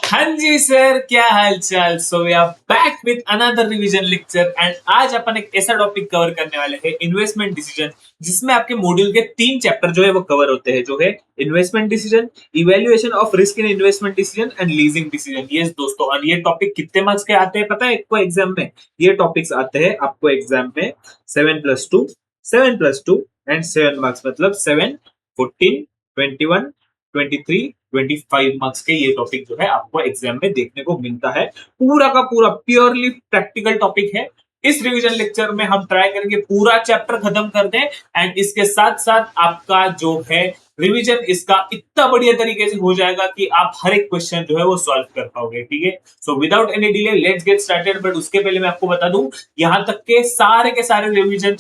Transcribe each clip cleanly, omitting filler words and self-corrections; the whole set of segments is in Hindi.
हाँ जी सर, क्या हाल चाल। So we are back with another revision lecture and आज अपन एक ऐसा टॉपिक कवर करने वाले हैं, इन्वेस्टमेंट डिसीजन, जिसमें आपके मॉड्यूल के 3 चैप्टर जो है वो कवर होते हैं, जो है investment decision, evaluation of risk in investment decision and leasing decision. Yes दोस्तों, और ये टॉपिक कितने मार्क्स के आते हैं पता है आपको एग्जाम में? ये टॉपिक्स आते हैं आपको एग्जाम में 7+2, 7+2 एंड 7 मार्क्स, मतलब 7, 14, 21, 23, 25 मार्क्स के ये टॉपिक जो है आपको एग्जाम में देखने को मिलता है। पूरा का पूरा प्योरली प्रैक्टिकल टॉपिक है। इस रिवीजन लेक्चर में हम ट्राई करेंगे पूरा चैप्टर खत्म कर दें एंड इसके साथ साथ आपका जो है रिवीजन इसका इतना बढ़िया तरीके से हो जाएगा कि आप हर एक क्वेश्चन जो है वो सॉल्व कर पाओगे। ठीक है, so without any delay let's get started. But उसके पहले मैं आपको बता दूं, यहाँ तक के सारे रिवीजन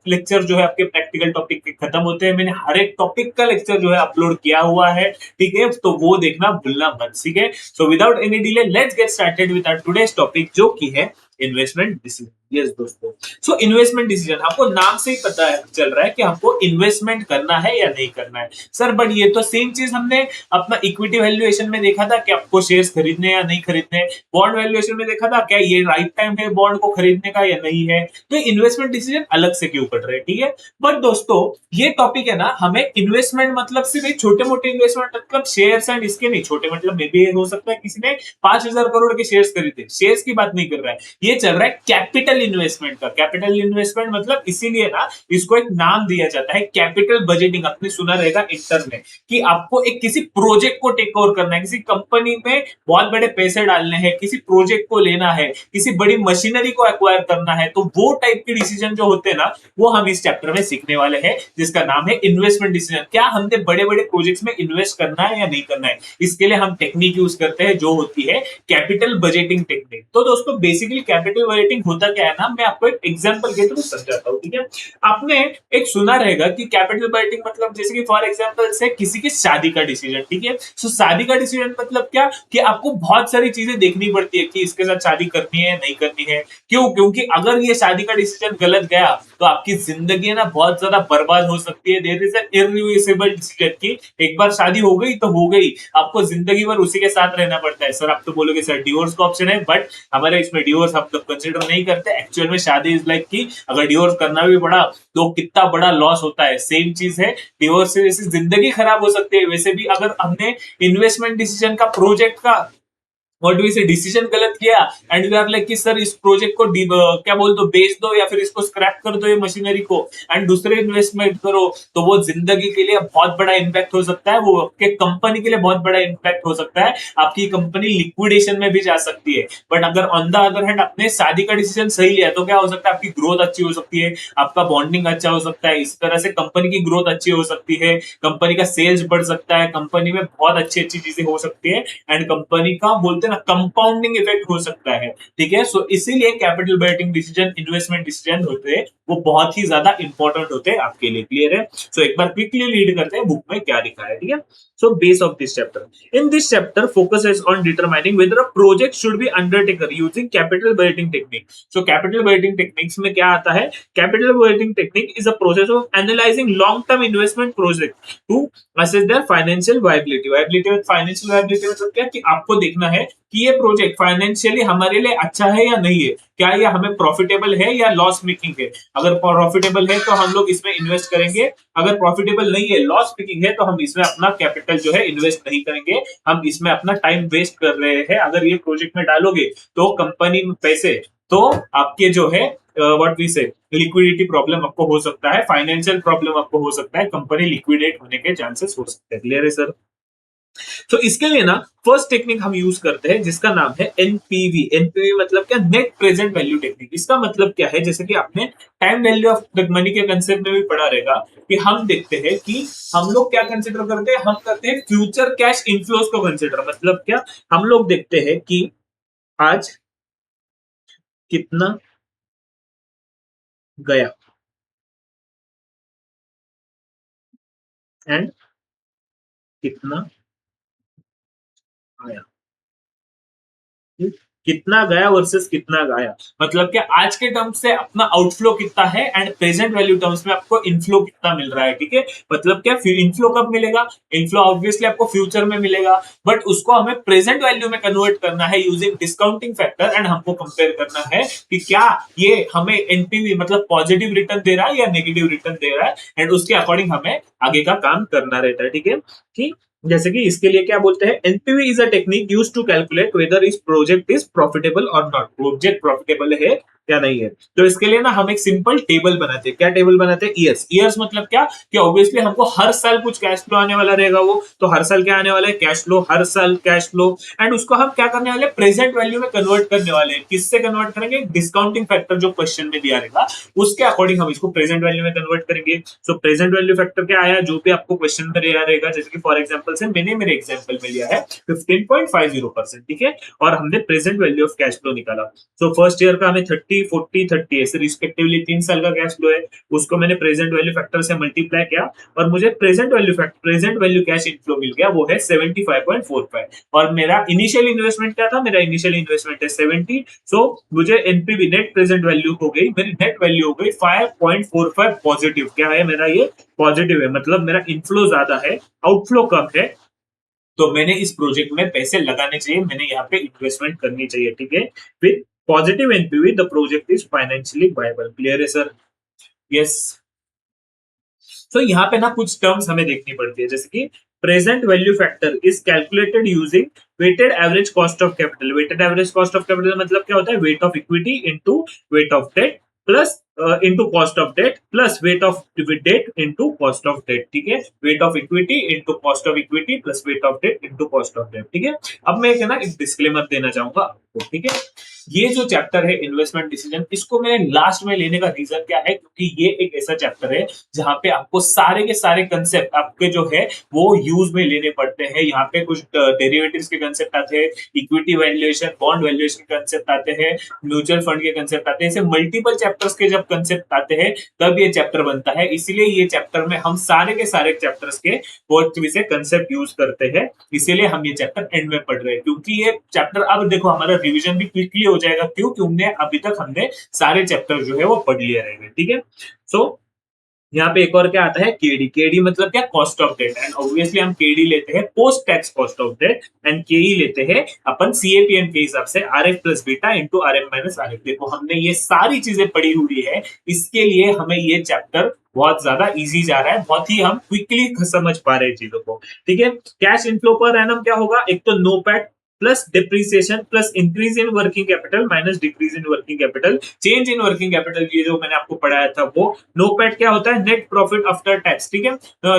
लेक्चर जो है आपके प्रैक्टिकल टॉपिक के खत्म होते हैं। मैंने हर एक टॉपिक का लेक्चर जो है अपलोड किया हुआ है, ठीक है, तो वो देखना भूलना मत। ठीक है, so without any delay let's get started with our today's topic, जो की है इन्वेस्टमेंट डिसीजन। यस दोस्तों, सो इन्वेस्टमेंट डिसीजन आपको नाम से ही पता है, चल रहा है कि आपको इन्वेस्टमेंट करना है या नहीं करना है। सर बट ये तो सेम चीज हमने अपना इक्विटी वैल्यूएशन में देखा था कि आपको शेयर्स खरीदने या नहीं खरीदने, बॉन्ड वैल्यूएशन में देखा था क्या ये राइट टाइम है बॉन्ड को खरीदने का या नहीं है, तो इन्वेस्टमेंट डिसीजन अलग से क्यों पड़ रहे हैं। ठीक है, बट दोस्तों ये टॉपिक है ना, हमें इन्वेस्टमेंट मतलब सिर्फ एक छोटे मोटे इन्वेस्टमेंट मतलब शेयर्स एंड इसके नहीं, छोटे मतलब मे भी हो सकता है किसी ने 5,000 करोड़ के शेयर्स खरीदे, शेयर्स की बात नहीं कर रहा है, ये चल रहा है कैपिटल इन्वेस्टमेंट का। कैपिटल इन्वेस्टमेंट मतलब इसीलिए ना इसको एक नाम दिया जाता है कैपिटल बजटिंग। आपने सुना रहेगा इंटर में कि आपको एक किसी प्रोजेक्ट को टेक ओवर करना है, किसी कंपनी में बहुत बड़े पैसे डालने हैं, किसी प्रोजेक्ट को लेना है, किसी बड़ी मशीनरी को एक्वायर करना है, तो वो टाइप के डिसीजन जो होते हैं ना, वो हम इस चैप्टर में सीखने वाले हैं, जिसका नाम है इन्वेस्टमेंट डिसीजन। क्या हमने बड़े बड़े प्रोजेक्ट्स में इन्वेस्ट करना है या नहीं करना है, इसके लिए हम टेक्निक यूज करते हैं जो होती है कैपिटल बजटिंग टेक्निक। तो दोस्तों बेसिकली कैपिटल बजटिंग होता क्या है ना, मैं आपको एक एग्जांपल के थ्रू समझाता हूं। ठीक है, आपने एक सुना रहेगा कि कैपिटल बजटिंग मतलब जैसे कि फॉर एग्जांपल से किसी की शादी का डिसीजन। ठीक है, सो शादी का डिसीजन मतलब क्या कि आपको बहुत सारी चीजें देखनी पड़ती है कि इसके साथ शादी करनी है नहीं करनी है। क्यों? क्योंकि अगर ये शादी का डिसीजन गलत गया तो आपकी जिंदगी ना बहुत ज्यादा बर्बाद हो सकती है। There is an irreversible decision की एक बार शादी हो गई तो हो गई, आपको जिंदगी भर उसी के साथ रहना पड़ता है। सर आप तो बोलोगे सर डिवोर्स का ऑप्शन है, बट हमारे इसमें डिवोर्स हम लोग कंसिडर नहीं करते। एक्चुअल में शादी इज लाइक कि अगर डिवोर्स करना भी पड़ा तो कितना बड़ा लॉस होता है। सेम चीज है, डिवोर्स से जैसे जिंदगी खराब हो सकती है, वैसे भी अगर हमने इन्वेस्टमेंट डिसीजन का प्रोजेक्ट का व्हाट डू वी से डिसीजन गलत किया एंड वी आर लाइक कि सर इस प्रोजेक्ट को क्या बोल दो, बेच दो या फिर इसको स्क्रैप कर दो ये मशीनरी को एंड दूसरे इन्वेस्टमेंट करो, तो वो जिंदगी के लिए बहुत बड़ा इंपैक्ट हो सकता है, वो आपके कंपनी के लिए बहुत बड़ा इंपैक्ट हो सकता है, आपकी कंपनी लिक्विडेशन में भी जा सकती है। बट अगर ऑन द अदर हैंड आपने शादी का डिसीजन सही लिया तो क्या हो सकता है, आपकी ग्रोथ अच्छी हो सकती है, आपका बॉन्डिंग अच्छा हो सकता है, इस तरह से कंपनी की ग्रोथ अच्छी हो सकती है, कंपनी का सेल्स बढ़ सकता है, कंपनी में बहुत अच्छी अच्छी चीजें हो सकती है एंड कंपनी का बोलते हैं ना कंपाउंडिंग इफेक्ट हो सकता है। ठीक है, सो इसीलिए capital budgeting decision, investment decision होते हैं वो बहुत ही ज्यादा इंपॉर्टेंट होते हैं आपके लिए। क्लियर है? सो एक बार क्विकली रीड करते हैं बुक में क्या लिखा है। ठीक है, so base of this chapter, in this chapter focuses on determining whether a project should be undertaken using capital budgeting technique. So capital budgeting techniques में क्या आता है? Capital budgeting technique is a process of analysing long term investment project to assess their financial viability. Viability में फाइनेंशियल वायबिलिटी मतलब क्या कि आपको देखना है कि ये प्रोजेक्ट फाइनेंशियली हमारे लिए अच्छा है या नहीं है, क्या ये हमें प्रॉफिटेबल है या लॉस मेकिंग है। अगर प्रॉफिटेबल है तो हम लोग इसमें इन्वेस्ट करेंगे, अगर प्रॉफिटेबल नहीं है, लॉस मेकिंग है, तो हम इसमें अपना कैपिटल जो है इन्वेस्ट नहीं करेंगे, हम इसमें अपना टाइम वेस्ट कर रहे हैं। अगर ये प्रोजेक्ट में डालोगे तो कंपनी में पैसे, तो आपके जो है व्हाट वी से लिक्विडिटी प्रॉब्लम आपको हो सकता है, फाइनेंशियल प्रॉब्लम आपको हो सकता है, कंपनी लिक्विडेट होने के चांसेस हो सकते हैं। क्लियर है सर? तो इसके लिए ना फर्स्ट टेक्निक हम यूज करते हैं जिसका नाम है एनपीवी। एनपीवी मतलब क्या? Net present value technique. इसका मतलब क्या है, जैसे कि आपने टाइम वैल्यू ऑफ मनी के कंसेप्ट में भी पढ़ा रहेगा कि हम देखते हैं कि हम लोग क्या कंसिडर करते हैं, हम करते हैं फ्यूचर कैश इनफ्लोज को कंसिडर। मतलब क्या? हम लोग देखते हैं कि आज कितना गया एंड कितना आया। ठीक? कितना गया वर्सेस कितना गया, मतलब कि आज के टर्म्स से अपना आउटफ्लो कितना है एंड प्रेजेंट वैल्यू टर्म्स में आपको इनफ्लो कितना मिल रहा है, ठीक है। मतलब क्या इनफ्लो कब मिलेगा, इनफ्लो ऑब्वियसली आपको फ्यूचर में मिलेगा, बट उसको हमें प्रेजेंट वैल्यू में कन्वर्ट करना है यूजिंग डिस्काउंटिंग फैक्टर एंड हमको कंपेयर करना है कि क्या ये हमें एनपीवी मतलब पॉजिटिव रिटर्न दे रहा है या नेगेटिव रिटर्न दे रहा है, एंड उसके अकॉर्डिंग हमें आगे का काम करना रहता है, ठीक है। कि जैसे कि इसके लिए क्या बोलते हैं, NPV is a technique use to calculate whether इस प्रोजेक्ट इज प्रॉफिटेबल और नॉट, प्रोजेक्ट प्रॉफिटेबल है या नहीं है। तो इसके लिए ना हम एक सिंपल टेबल बनाते हैं, क्या टेबल बनाते हैं, ईयर्स। ईयर्स मतलब क्या कि ऑब्वियसली हमको हर साल कुछ कैश फ्लो आने वाला रहेगा, वो तो हर साल क्या आने वाला है, कैश फ्लो, हर साल कैश फ्लो, एंड उसको हम क्या करने वाले हैं, प्रेजेंट वैल्यू में कन्वर्ट करने वाले हैं। किससे कन्वर्ट करेंगे, डिस्काउंटिंग फैक्टर जो क्वेश्चन में दिया रहेगा उसके अकॉर्डिंग हम इसको प्रेजेंट वैल्यू में कन्वर्ट करेंगे। सो प्रेजेंट वैल्यू फैक्टर क्या आया, जो भी आपको क्वेश्चन में दिया रहेगा, जैसे कि फॉर एग्जांपल से मैंने मेरे एग्जांपल में लिया है 15.50%, ठीक है, और हमने present value of cash flow निकाला। सो फर्स्ट ईयर का हमें 30, 40, 30 ऐसे रिस्पेक्टिवली 3 साल का कैश फ्लो है, उसको मैंने प्रेजेंट वैल्यू फैक्टर से मल्टीप्लाई किया और मुझे प्रेजेंट वैल्यू कैश इनफ्लो मिल गया, वो है 75.45। और मेरा इनिशियल इन्वेस्टमेंट क्या था, मेरा इनिशियल इन्वेस्टमेंट है 70। सो मुझे एनपीवी नेट प्रेजेंट वैल्यू हो गई, मेरी नेट वैल्यू हो गई 5.45 पॉजिटिव। क्या है मेरा, ये पॉजिटिव है, मतलब मेरा इनफ्लो ज्यादा है, आउटफ्लो कम है, तो मैंने इस प्रोजेक्ट में पैसे लगाने चाहिए, मैंने यहाँ पे इन्वेस्टमेंट करनी चाहिए, ठीक है। With positive NPV the project is financially viable. Clear है सर? यस। तो यहाँ पे ना कुछ टर्म्स हमें देखनी पड़ती है, जैसे कि present value factor is calculated using weighted average cost of capital. Weighted average cost of capital मतलब क्या होता है, weight of equity into weight of debt plus into cost of debt plus weight of debt into cost of debt, ठीक है। Weight of equity into cost of equity plus weight of debt into cost of debt, ठीक है। अब मैं एक है ना एक डिस्क्लेमर देना चाहूंगा आपको, ठीक है। ये जो चैप्टर है इन्वेस्टमेंट डिसीजन, इसको मैंने लास्ट में लेने का रीजन क्या है, क्योंकि ये एक ऐसा चैप्टर है जहाँ पे आपको सारे के सारे कंसेप्ट आपके जो है वो यूज में लेने पड़ते हैं। यहाँ पे कुछ डेरिवेटिव्स के कंसेप्ट आते हैं, इक्विटी वैल्यूएशन, बॉन्ड वैल्यूएशन के कंसेप्ट आते हैं, म्यूचुअल फंड के कंसेप्ट आते हैं, ऐसे मल्टीपल चैप्टर्स के जब कंसेप्ट आते हैं तब ये चैप्टर बनता है। इसीलिए ये चैप्टर में हम सारे के सारे चैप्टर्स के बहुत से कंसेप्ट यूज करते हैं, इसीलिए हम ये चैप्टर एंड में पढ़ रहे हैं, क्योंकि ये चैप्टर अब देखो हमारा रिवीजन भी क्विकली हो जाएगा, क्यों, क्योंकि अभी तक हमने सारे चैप्टर जो है वो पढ़ लिए रहेंगे, ठीक है। सो यहाँ पे एक और क्या आता है, केडी। केडी मतलब क्या, cost of debt, and obviously हम केडी लेते हैं post tax cost of debt, and KE लेते हैं अपन सीएपीएम के हिसाब से R F plus beta into R F minus R F. देखो हमने ये सारी चीजें पढ़ी हुई है, इसके लिए हमें ये चैप्टर बहुत ज्यादा इजी जा रहा है, बहुत ही हम क्विकली समझ पा रहे हैं चीजों को, ठीक है। कैश इनफ्लो पर एनम क्या होगा, एक तो NOPAT plus depreciation plus increase in working capital minus decrease in working capital, change in working capital, ये जो मैंने आपको पढ़ाया था वो। नोपैट क्या होता है, नेट प्रॉफिट आफ्टर टैक्स, ठीक है,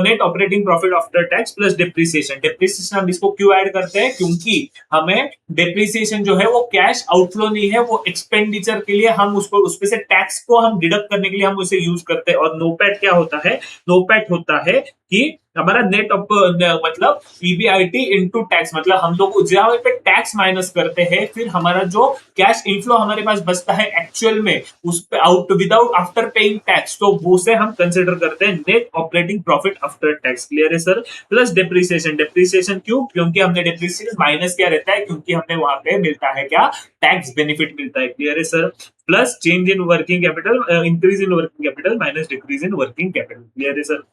net operating profit after tax plus depreciation. Depreciation हम इसको क्यों ऐड करते हैं, क्योंकि हमें डिप्रिसिएशन जो है वो कैश आउटफ्लो नहीं है, वो एक्सपेंडिचर के लिए हम उसको उसमें से टैक्स को हम डिडक्ट करने के लिए हम उसे यूज करते हैं। और नोपैट क्या होता है, नोपैट होता है कि हमारा नेट मतलब ईबीआईटी इनटू टैक्स, मतलब हम लोग जहां पे टैक्स माइनस करते हैं फिर हमारा जो कैश इनफ्लो हमारे पास बचता है एक्चुअल में उस पे out without after paying tax, तो वो से हम कंसिडर करते हैं net operating profit after tax. Clear है सर? Plus depreciation. डिप्रिसिएशन क्यों, क्योंकि हमने डिप्रिसिएशन माइनस क्या रहता है, क्योंकि हमें वहां पे मिलता है क्या, टैक्स बेनिफिट मिलता है। क्लियर है sir? Plus change in working capital, increase in working capital minus decrease in working capital. Clear है सर?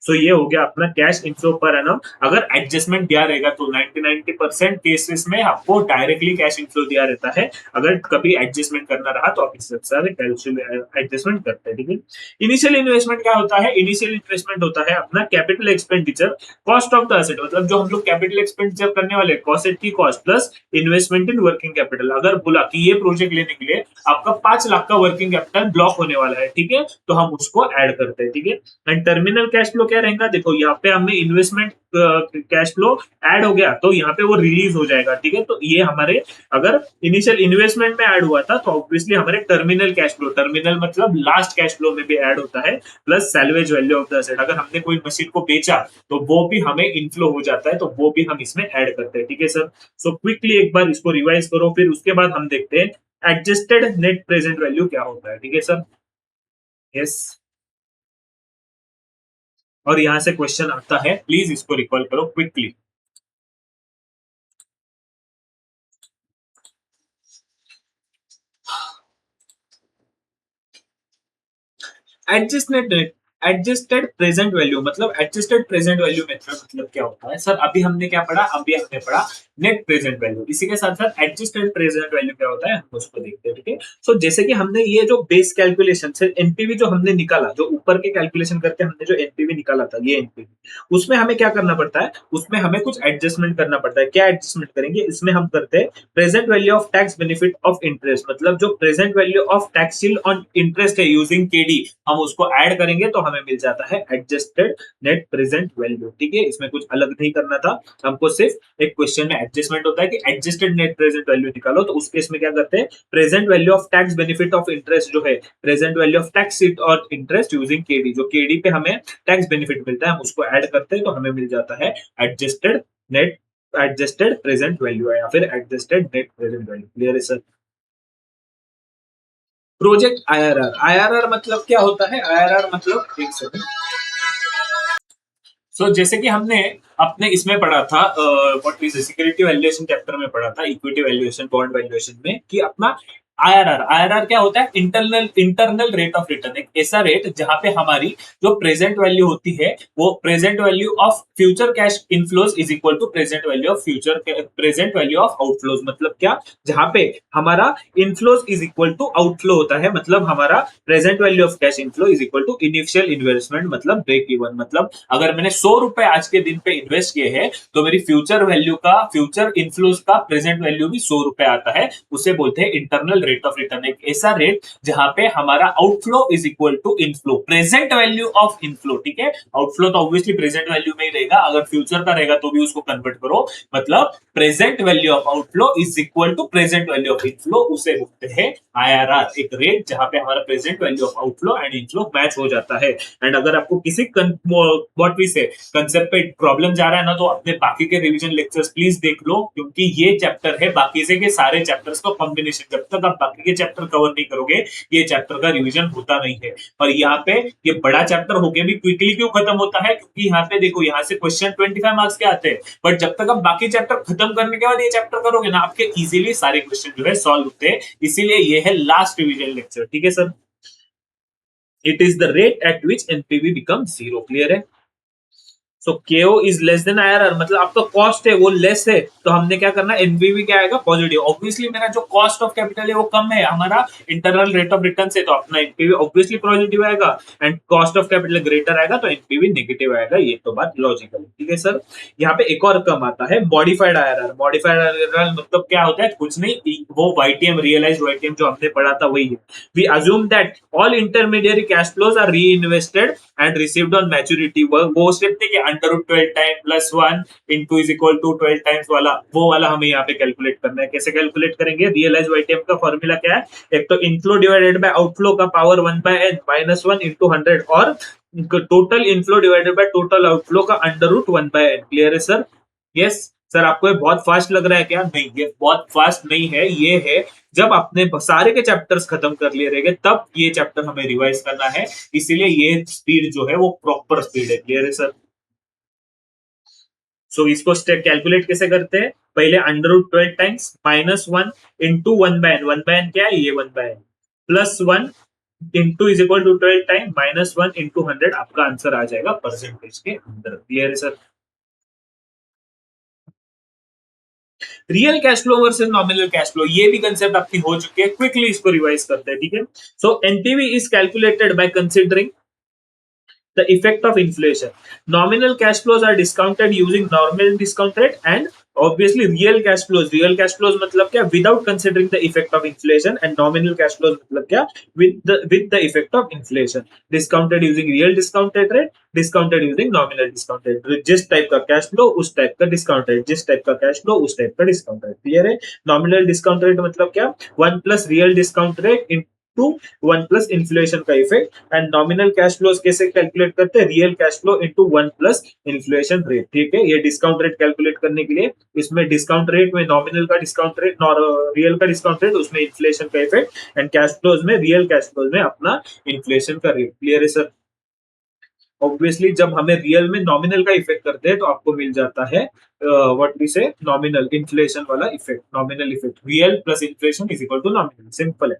सो ये हो गया अपना कैश इनफ्लो पर एनम। अगर एडजस्टमेंट दिया रहेगा तो 90% केसेस में आपको डायरेक्टली कैश इनफ्लो दिया रहता है, अगर कभी एडजस्टमेंट करना रहा तो आप इस हिसाब से एडजस्टमेंट करते हैं, ठीक है। इनिशियल इन्वेस्टमेंट क्या होता है, इनिशियल इन्वेस्टमेंट होता है अपना capital expenditure cost of the asset, मतलब जो हम लोग कैपिटल एक्सपेंडिचर करने वाले कॉस्ट की कॉस्ट प्लस इन्वेस्टमेंट इन वर्किंग कैपिटल। अगर बोला कि ये प्रोजेक्ट लेने के लिए आपका 5 लाख का वर्किंग कैपिटल ब्लॉक होने वाला है, ठीक है, तो हम उसको ऐड करते हैं, ठीक है। एंड टर्मिनल कैश फ्लो क्या रहेगा, देखो यहाँ पे हमें इन्वेस्टमेंट कैश फ्लो ऐड हो गया तो यहाँ पे वो रिलीज हो जाएगा, ठीक है। तो ये हमारे अगर इनिशियल इन्वेस्टमेंट में ऐड हुआ था तो ऑब्वियसली हमारे टर्मिनल कैश फ्लो, टर्मिनल मतलब लास्ट कैश फ्लो में भी ऐड होता है, plus salvage value of the asset. अगर हमने कोई मशीन को बेचा तो वो भी हमें इनफ्लो हो जाता है, तो वो भी हम इसमें ऐड करते हैं, ठीक है सर। सो क्विकली एक बार इसको रिवाइज करो, फिर उसके बाद हम देखते हैं एडजस्टेड नेट प्रेजेंट वैल्यू क्या होता है, ठीक है सर। यस। और यहां से क्वेश्चन आता है, प्लीज इसको रिकॉल करो क्विकली। एडजस्टेड प्रेजेंट वैल्यू मतलब एडजस्टेड प्रेजेंट वैल्यू मेथड मतलब क्या होता है सर? अभी हमने क्या पढ़ा? अभी हमने पढ़ा नेट प्रेजेंट वैल्यू। इसी के साथ साथ एडजस्टेड प्रेजेंट वैल्यू क्या होता है हम उसको देखते हैं, ठीक है? सो जैसे कि हमने ये जो बेस कैलकुलेशन से एनपीवी जो हमने निकाला, जो ऊपर के कैलकुलेशन करके हमने जो एनपीवी निकाला था, ये एनपीवी, उसमें हमें क्या करना पड़ता है? उसमें हमें कुछ एडजस्टमेंट करना पड़ता है। क्या एडजस्टमेंट करेंगे? इसमें हम करते हैं present value of tax benefit of interest, मतलब जो present value of tax on interest है यूजिंग केडी, हम उसको ऐड करेंगे तो हमें मिल जाता है एडजस्टेड नेट प्रेजेंट वैल्यू, ठीक है? इसमें कुछ अलग नहीं करना था हमको, सिर्फ एक क्वेश्चन में एडजस्टमेंट होता है कि एडजस्टेड नेट प्रेजेंट वैल्यू निकालो, तो उस केस में क्या करते हैं? Present value of tax benefit of interest जो है, प्रेजेंट वैल्यू ऑफ टैक्स और इंटरेस्ट यूजिंग केडी, जो केडी पे हमें टैक्स बेनिफिट मिलता है, हम उसको ऐड करते हैं तो हमें मिल जाता है adjusted net adjusted present value है या फिर adjusted net present value. Clear है सर? प्रोजेक्ट आईआरआर, आईआरआर मतलब क्या होता है? आईआरआर मतलब एक सेकंड। जैसे कि हमने अपने इसमें पढ़ा था, what is security valuation chapter में पढ़ा था, इक्विटी वैल्यूएशन, बॉन्ड वैल्यूएशन में, कि अपना आईआरआर, आईआरआर क्या होता है? Internal internal rate of return, एक ऐसा रेट जहां पे हमारी जो प्रेजेंट वैल्यू होती है वो present value of future cash inflows is equal to present value of future present value of outflows. मतलब क्या? जहां पे हमारा inflows is equal to outflow होता है, मतलब हमारा present value of cash inflow is equal to initial investment मतलब ब्रेक इवन। मतलब अगर मैंने 100 रुपए आज के दिन पे इन्वेस्ट किए हैं तो मेरी फ्यूचर वैल्यू का, फ्यूचर इनफ्लोज का प्रेजेंट वैल्यू भी 100 रुपए आता है। उसे बोलते हैं इंटरनल रेट ऑफ रिटर्न, एक ऐसा रेट जहां पे हमारा outflow is equal to inflow, present value of inflow, ठीक है? आउटफ्लो तो ऑब्वियसली प्रेजेंट वैल्यू में ही रहेगा, अगर फ्यूचर का रहेगा तो भी उसको कन्वर्ट करो, मतलब present value of outflow is equal to present value of inflow, उसे बोलते हैं आईआरआर, एक रेट जहां पे हमारा present value of outflow and inflow match हो जाता है। एंड अगर आपको किसी व्हाट वी से कंसेप्ट पे प्रॉब्लम जा रहा है ना, तो अपने बाकी के रिवीजन लेक्चर्स प्लीज देख लो, क्योंकि ये चैप्टर है बाकी से के सारे चैप्टर्स का कॉम्बिनेशन। जब तक आप बाकी के चैप्टर कवर नहीं करोगे ये चैप्टर का रिवीजन होता नहीं है। और यहाँ पे ये बड़ा चैप्टर होके भी क्विकली क्यों खत्म होता है? क्योंकि यहाँ पे देखो, यहाँ से क्वेश्चन 25 मार्क्स के आते हैं, बट जब तक आप बाकी चैप्टर खत्म करने के बाद ये चैप्टर करोगे ना, आपके इजीली सारे क्वेश्चन जो है सॉल्व होते हैं। इसीलिए ये है लास्ट रिवीजन लेक्चर, ठीक है sir? It is the rate at which NPV become zero. Clear है? सो केओ इज लेस देन आईआरआर, मतलब आपका कॉस्ट है वो लेस है, तो हमने क्या करना है? एनपीवी क्या आएगा? पॉजिटिव। ऑब्वियसली मेरा जो कॉस्ट ऑफ कैपिटल है वो कम है, हमारा इंटरनल रेट ऑफ रिटर्न से, तो अपना एनपीवी ऑब्वियसली पॉजिटिव आएगा, and cost of capital greater आएगा तो एनपीवी नेगेटिव आएगा। ये तो बात लॉजिकल है, ठीक है सर? यहाँ पे एक और कम आता है, मॉडिफाइड आईआरआर। मॉडिफाइड आईआरआर मतलब क्या होता है? कुछ नहीं, वो वाईटीएम, रियलाइज्ड वाईटीएम जो हमने पढ़ा था वही है। We assume that all intermediate cash flows are reinvested and received on maturity. वो स्टेप थे कि under root 12 time plus 1 into is equal to 12 times वाला, वो वाला हमें यहाँ पे कैलकुलेट करना है। कैसे कैलकुलेट करेंगे? रियलाइज वाईटीएम का फॉर्मूला क्या है? एक तो इनफ्लो डिवाइडेड बाय आउटफ्लो का पावर 1/n माइनस 1 इंटू 100, और total inflow divided by total outflow का अंडर रूट 1/n। क्लियर है सर? यस सर, आपको ये बहुत फास्ट लग रहा है क्या? नहीं, ये बहुत फास्ट नहीं है, ये है जब आपने सारे के चैप्टर्स खत्म कर लिए रहेंगे तब ये चैप्टर हमें रिवाइज करना है, इसीलिए ये स्पीड जो है वो प्रॉपर स्पीड है। क्लियर है सर? सो इसको स्टेप कैलकुलेट कैसे करते हैं? पहले under root 12 times minus 1 into 1/n, 1/n क्या है? ये 1/n plus 1 into is equal to 12 time minus 1 into 100, आपका आंसर आ जाएगा परसेंटेज के अंदर। क्लियर है sir? Real cash flow versus nominal cash flow, ये भी कंसेप्ट आपकी हो चुकी है, क्विकली इसको रिवाइज करते हैं, ठीक है? So NPV is calculated by considering the effect of inflation. Nominal cash flows are discounted using normal discount rate, and obviously real cash flows. Real cash flows मतलब क्या? Without considering the effect of inflation, and nominal cash flows मतलब क्या? With the effect of inflation. Discounted using real discounted rate, discounted using nominal discounted rate. जिस टाइप का कैश फ्लो उस टाइप का डिस्काउंट रेट, जिस टाइप का कैश फ्लो उस टाइप का डिस्काउंट रेट। क्लियर है? नॉमिनल डिस्काउंट रेट मतलब क्या? 1 plus real discount rate to 1 plus inflation का effect. And nominal cash flows कैसे कैलकुलेट करते हैं? Real cash flow into 1 plus inflation rate, ठीक है? ये डिस्काउंट रेट कैलकुलेट करने के लिए इसमें डिस्काउंट रेट में नॉमिनल का डिस्काउंट रेट और रियल का डिस्काउंट रेट, उसमें इन्फ्लेशन का इफेक्ट, एंड कैश फ्लोज में, रियल कैश फ्लोज में अपना इन्फ्लेशन का रेट। क्लियर है सर? ऑब्वियसली जब हमें रियल में नॉमिनल का इफेक्ट करते हैं तो आपको मिल जाता है what we say, nominal inflation वाला effect, nominal effect. Real plus inflation is equal to nominal, simple है।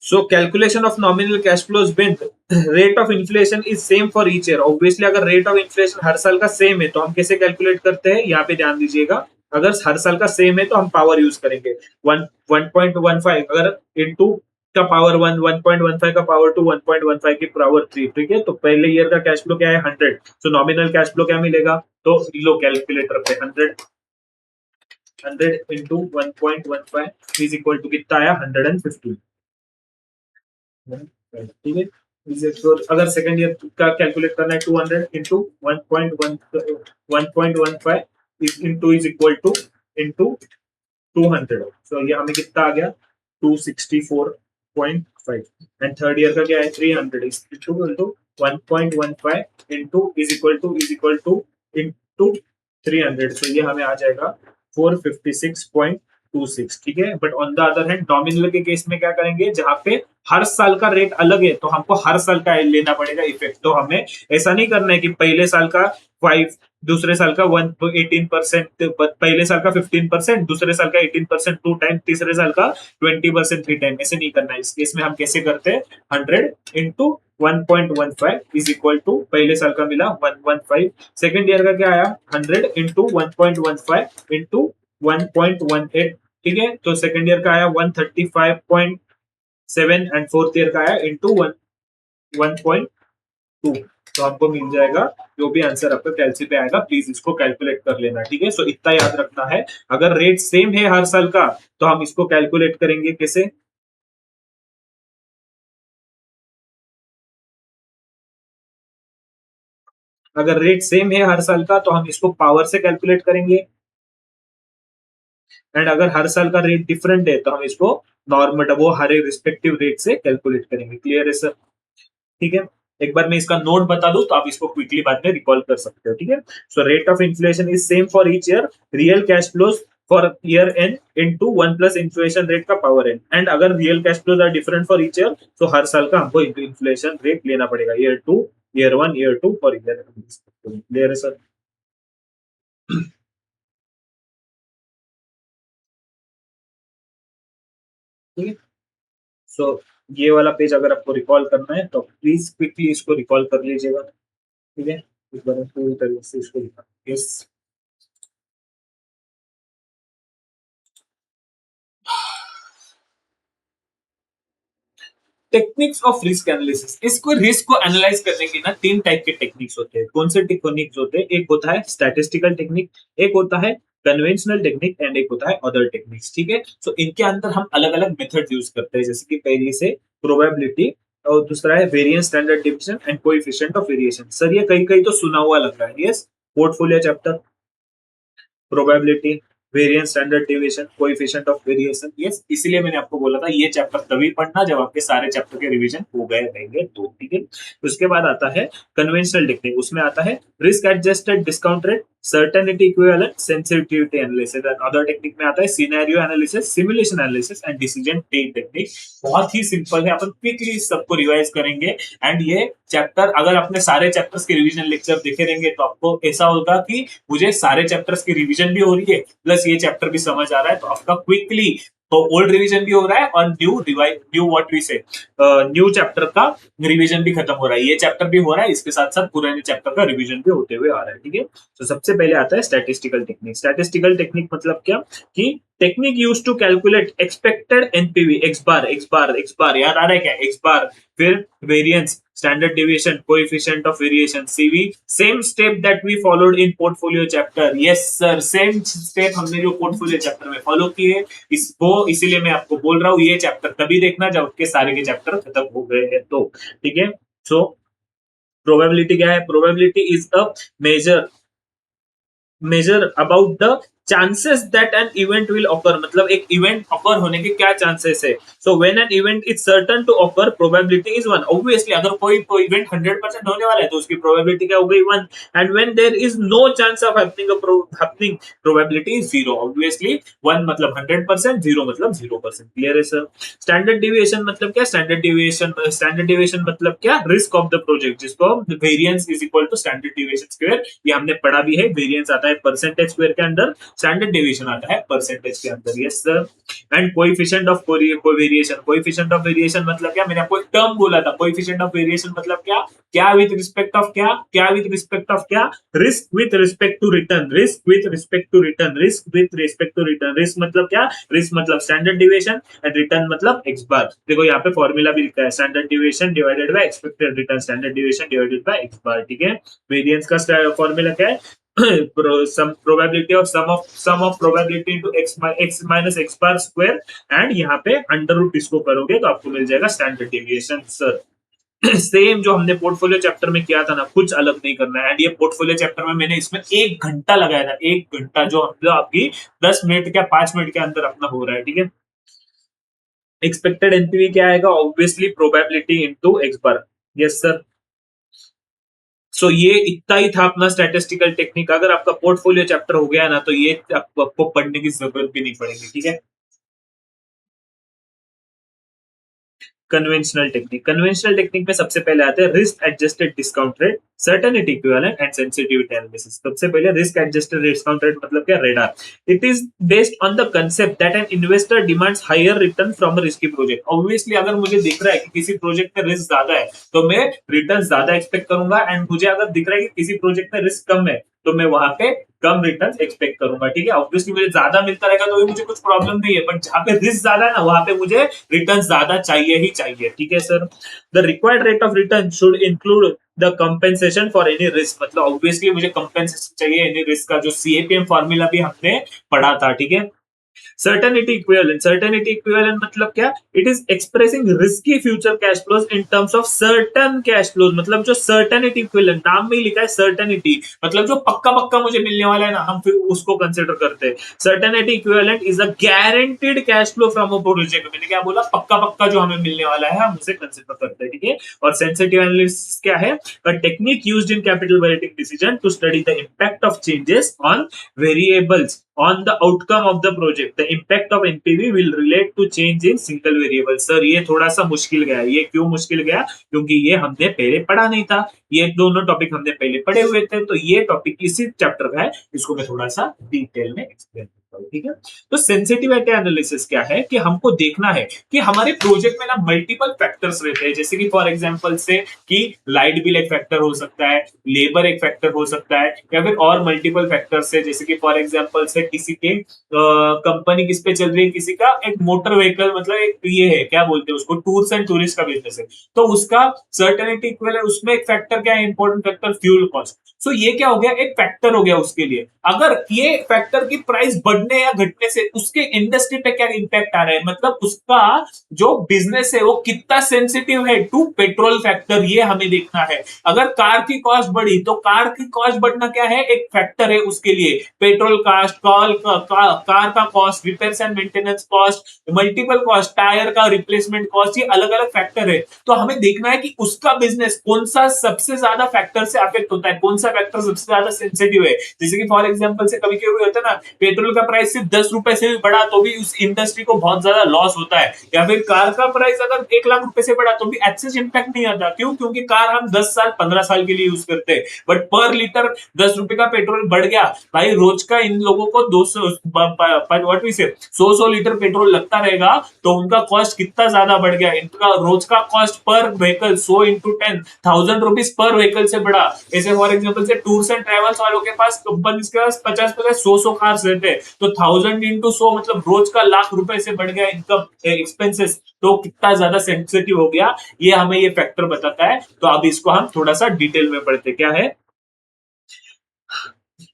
So calculation of nominal cash flows when rate of inflation is same for each year. Obviously अगर रेट ऑफ इन्फ्लेशन हर साल का सेम है तो हम कैसे कैलकुलेट करते हैं, यहाँ पे ध्यान दीजिएगा। अगर हर साल का सेम है तो हम पावर यूज करेंगे 1.15, अगर इनटू का पावर 1.15 का पावर 2, 1.15 की पावर 3, ठीक है। तो पहले ईयर का कैश फ्लो क्या है 100, तो नॉमिनल कैश फ्लो क्या मिलेगा, तो लो कैलकुलेटर पे 100 इंटू 1.15 इज इक्वल टू कितना आया 150, ठीक है। अगर सेकंड ईयर का कैलकुलेट करना है 200 into 1.15 into is equal two into 200, सो ये हमें कितना आ गया 264.5। एंड थर्ड ईयर का क्या है 300 इंटू 1.15 इंटू इंटू 300, सो ये हमें आ जाएगा 456.26, ठीक है। But on the other hand nominal के केस में क्या करेंगे, जहां पे हर साल का रेट अलग है तो हमको हर साल का लेना पड़ेगा इफेक्ट। तो हमें ऐसा नहीं करना है कि पहले साल का 5, दूसरे साल का 18%, पहले साल का 15%, दूसरे साल का 18% 2 टाइम, तीसरे साल का 20% 3 टाइम, ऐसे नहीं करना है। इस केस में हम कैसे करते हैं 100 इंटू 1.15 इज इक्वल टू पहले साल का मिला 115, सेकेंड ईयर का क्या आया 100 इंटू 1.15 इंटू 1.18, ठीक है। तो सेकेंड ईयर का आया 135.7 एंड फोर्थ ईयर का आया इंटू 1.2, तो आपको मिल जाएगा जो भी आंसर आपका कैलसी पे आएगा। प्लीज इसको कैलकुलेट कर लेना, ठीक है। सो इतना याद रखना है, अगर रेट सेम है हर साल का तो हम इसको कैलकुलेट करेंगे कैसे, अगर रेट सेम है हर साल का तो हम इसको पावर से कैलकुलेट करेंगे। एंड अगर हर साल का रेट डिफरेंट है तो हम इसको नॉर्मल वो हर रिस्पेक्टिव रेट से कैलकुलेट करेंगे। क्लियर है सर, ठीक है। एक बार मैं इसका नोट बता दूं तो आप इसको क्विकली बाद में रिकॉल कर सकते हो, ठीक है। So rate of inflation is same for each year, real cash flows for year and into 1 plus inflation rate का पावर एन। एंड अगर real cash flows are different for each year तो हर साल का हमको इन्फ्लेशन रेट लेना पड़ेगा, year 2, year 1, year 2 for year. Clear है सर। ठीक है। सो ये वाला पेज अगर आपको रिकॉल करना है तो प्लीज क्विकली इसको रिकॉल कर लीजिएगा, ठीक है। इस बार हम पूरी तरीके से इसको yes. Techniques of risk analysis, इसको रिस्क को एनालाइज करने की ना तीन टाइप के टेक्निक्स होते हैं। कौन से टेक्निक्स होते हैं, एक होता है स्टैटिस्टिकल टेक्निक, एक होता है कन्वेंशनल टेक्निक एंड एक होता है अदर टेक्निक्स, ठीक है। सो इनके अंदर हम अलग अलग मेथड यूज करते हैं, जैसे कि पहली से प्रोबेबिलिटी और दूसरा है variance standard division and coefficient of variation. Sir ये कहीं कहीं तो सुना हुआ लग रहा है, yes. Portfolio chapter, probability, variance standard deviation, coefficient of variation, yes. इसलिए मैंने आपको बोला था ये चैप्टर तभी पढ़ना जब आपके सारे चैप्टर के रिवीजन हो गए रहेंगे तो, ठीक है। उसके बाद आता है कन्वेंशनल टेक्निक, उसमें आता है risk adjusted discount rate, certainty equivalent, sensitivity analysis. Other technique में आता है scenario analysis, simulation analysis and decision technique. बहुत ही सिंपल है, अपन क्विकली सबको रिवाइज करेंगे। एंड ये चैप्टर अगर आपने सारे चैप्टर्स के रिवीजन लेक्चर देखे रहेंगे तो आपको ऐसा होगा कि मुझे सारे चैप्टर्स की रिवीजन भी हो रही है प्लस ये चैप्टर भी समझ आ रहा है, तो आपका क्विकली तो ओल्ड रिवीजन भी हो रहा है और न्यू व्हाट वी से न्यू चैप्टर का रिवीजन भी खत्म हो रहा है। ये चैप्टर भी हो रहा है, इसके साथ साथ पुराने चैप्टर का रिवीजन भी होते हुए आ रहा है, ठीक है। तो सबसे पहले आता है स्टैटिस्टिकल टेक्निक। स्टैटिस्टिकल टेक्निक मतलब क्या कि technique use to calculate expected NPV, X bar याद आ रहा है क्या, एक्स बार, फिर variance, standard deviation, coefficient of variation, CV, same step that we followed in portfolio chapter. Yes sir, same step हमने जो पोर्टफोलियो चैप्टर में फॉलो किए इसको, इसीलिए मैं आपको बोल रहा हूँ ये चैप्टर तभी देखना जब आपके सारे के चैप्टर खत्म हो गए हैं तो, ठीक है। सो प्रोबेबिलिटी क्या है, probability is a measure measure about the chances that an event will occur, मतलब एक इवेंट ऑकर होने के क्या चांसेस है। So when an event is certain to occur probability is 1। Obviously अगर कोई इवेंट 100% होने वाला है तो उसकी प्रोबेबिलिटी क्या हो गई 1। And when there is no chance of happening probability is 0। Obviously 1 मतलब 100%, 0 मतलब 0%। क्लियर है सर। स्टैंडर्ड डिविएशन मतलब क्या, स्टैंडर्ड डिविएशन मतलब क्या, रिस्क ऑफ द प्रोजेक्ट, जिसको variance is equal to standard deviation square, ये हमने पढ़ा भी है। वेरिएंस आता है परसेंटेज स्क्वायर के अंदर स्टैंडर्ड डेविएशन आता है परसेंटेज के अंदर। Yes sir. And coefficient of variation, coefficient of variation मतलब क्या, मैंने आपको एक टर्म बोला था, कोएफिशिएंट ऑफ वेरिएशन मतलब क्या, क्या विद रिस्पेक्ट ऑफ क्या, क्या विद रिस्पेक्ट ऑफ क्या, risk with respect to return, risk with respect to return, risk with respect to return. Risk मतलब क्या, रिस्क मतलब स्टैंडर्ड डेविएशन एंड रिटर्न मतलब एक्स बार। देखो यहाँ पे फॉर्मूला भी लिखा है, standard deviation divided by expected return, standard deviation divided by X bar. ठीक है। वेरिएंस का फॉर्मूला क्या है, some probability of sum of probability into x minus x bar square and यहाँ पे अंडर रूट इसको करोगे तो आपको मिल जाएगा स्टैंडर्ड डेविएशन सर। सेम जो हमने पोर्टफोलियो चैप्टर में किया था ना, कुछ अलग नहीं करना है। एंड ये पोर्टफोलियो चैप्टर में मैंने इसमें 1 घंटा लगाया था, 1 घंटा, जो हम आपकी 10 मिनट या 5 मिनट के अंदर अपना हो रहा है। ठीक है। एक्सपेक्टेड एनपीवी क्या आएगा, obviously probability into X bar. Yes sir. So ये इतना ही था अपना स्टैटिस्टिकल टेक्निक। अगर आपका पोर्टफोलियो चैप्टर हो गया ना तो ये आपको पढ़ने की जरूरत भी नहीं पड़ेगी। ठीक है। कन्वेंशनल टेक्निक, कन्वेंशनल टेक्निक में सबसे पहले आते हैं risk adjusted discount rate, certainty equivalent and sensitivity analysis. सबसे पहले रिस्क एडजस्टेड डिस्काउंट रेट मतलब क्या, RADR. It is based on the concept that an investor demands higher return from a risky project. Obviously अगर मुझे दिख रहा है कि किसी प्रोजेक्ट में रिस्क ज्यादा है तो मैं रिटर्न ज्यादा एक्सपेक्ट करूंगा, एंड मुझे अगर दिख रहा है कि किसी प्रोजेक्ट में रिस्क कम है तो मैं वहां पे कम रिटर्न एक्सपेक्ट करूंगा। ठीक है। ऑब्वियसली मुझे ज्यादा मिलता रहेगा तो भी मुझे कुछ प्रॉब्लम नहीं है, बट जहां पे रिस्क ज्यादा है ना वहां पे मुझे रिटर्न ज्यादा चाहिए ही चाहिए। ठीक है sir. The required rate of return should include the compensation for any risk, मतलब ऑब्वियसली मुझे कंपेंसेशन चाहिए एनी रिस्क का, जो सीएपीएम फॉर्मूला भी हमने पढ़ा था। ठीक है। सर्टेनिटी इक्विवेलेंट, सर्टेनिटी इक्विवेलेंट मतलब क्या, it is expressing risky future cash flows in terms of certain cash flows. मतलब जो सर्टेनिटी इक्विवेलेंट, नाम में ही लिखा है सर्टेनिटी, मतलब जो पक्का पक्का मुझे मिलने वाला है ना, हम फिर उसको कंसिडर करते हैं। Certainty equivalent is a guaranteed cash flow from a project. मैंने क्या बोला, पक्का पक्का जो हमें मिलने वाला है हम उसे कंसिडर करते हैं। ठीक है। और सेंसिटिव एनालिसिस क्या है, a technique used in capital budgeting decision to study the impact of changes on variables on the outcome of the project. The impact of NPV will relate to change in single variable. Sir ये थोड़ा सा मुश्किल गया, ये क्यों मुश्किल गया, क्योंकि ये हमने पहले पढ़ा नहीं था। ये दोनों टॉपिक हमने पहले पढ़े हुए थे, तो ये टॉपिक इसी चैप्टर का है, इसको मैं थोड़ा सा डिटेल में एक्सप्लेन करता हूँ। ठीक है। तो सेंसिटिविटी एनालिसिस क्या है, कि हमको देखना है कि हमारे प्रोजेक्ट में ना मल्टीपल फैक्टर्स रहते हैं, जैसे कि फॉर एग्जांपल से कि लाइट बिल एक फैक्टर हो सकता है, लेबर एक फैक्टर हो सकता है, या फिर और मल्टीपल फैक्टर्स है, जैसे कि फॉर एग्जांपल से किसी के कंपनी किस पे चल रही है, किसी का एक मोटर व्हीकल, मतलब एक ये है, क्या बोलते हैं उसको, टूर्स एंड टूरिस्ट का बिजनेस है, तो उसका सर्टेनिटी इक्वल है, उसमें एक फैक्टर क्या है, इंपॉर्टेंट फैक्टर, फ्यूल कॉस्ट। सो ये क्या हो गया, एक फैक्टर हो गया उसके लिए। अगर ये फैक्टर की प्राइस बढ़ने या घटने से उसके इंडस्ट्री पे क्या इंपैक्ट आ रहा है, मतलब उसका जो बिजनेस है वो कितना सेंसिटिव है टू पेट्रोल फैक्टर, ये हमें देखना है। अगर कार की कॉस्ट बढ़ी तो कार की कॉस्ट बढ़ना क्या है, एक फैक्टर है उसके लिए, पेट्रोल कॉस्ट, कार का cost, repairs and maintenance cost, multiple cost, tyre का रिप्लेसमेंट कॉस्ट, ये अलग अलग फैक्टर है। तो हमें देखना है कि उसका बिजनेस कौन सा सबसे ज्यादा फैक्टर से अफेक्ट होता है, कौन सा फैक्टर सबसे ज्यादा सेंसिटिव है। जैसे कि फॉर एग्जांपल से कभी कभी होता है ना, पेट्रोल का प्राइस सिर्फ 10 रुपए से भी बढ़ा तो भी उस इंडस्ट्री को बहुत ज्यादा लॉस होता है, या फिर कार का प्राइस अगर 1 लाख रुपए से बढ़ा तो भी एक्सेस इंपैक्ट नहीं आता। क्यों? क्योंकि कार हम 10 साल 15 साल के लिए यूज करते हैं, बट पर लीटर 10 रुपए का पेट्रोल बढ़ गया भाई, रोज का इन लोगों को 200 व्हाट वी से 100 लीटर पेट्रोल लगता रहेगा, तो उनका कॉस्ट कितना ज्यादा बढ़ गया, इनका रोज का cost per vehicle 100 into 10 1000 rupees per vehicle से बढ़ा। ऐसे फॉर एग्जांपल से टूर्स एंड ट्रेवल्स वालों के पास, कंपनी के पास 50 100 कार्स रहते हैं, तो 1000 इंटू 100 मतलब रोज का लाख रुपए से बढ़ गया इनकम एक्सपेंसेस, तो कितना ज्यादा सेंसिटिव हो गया, ये हमें ये फैक्टर बताता है। तो अब इसको हम थोड़ा सा डिटेल में पढ़ते, क्या है,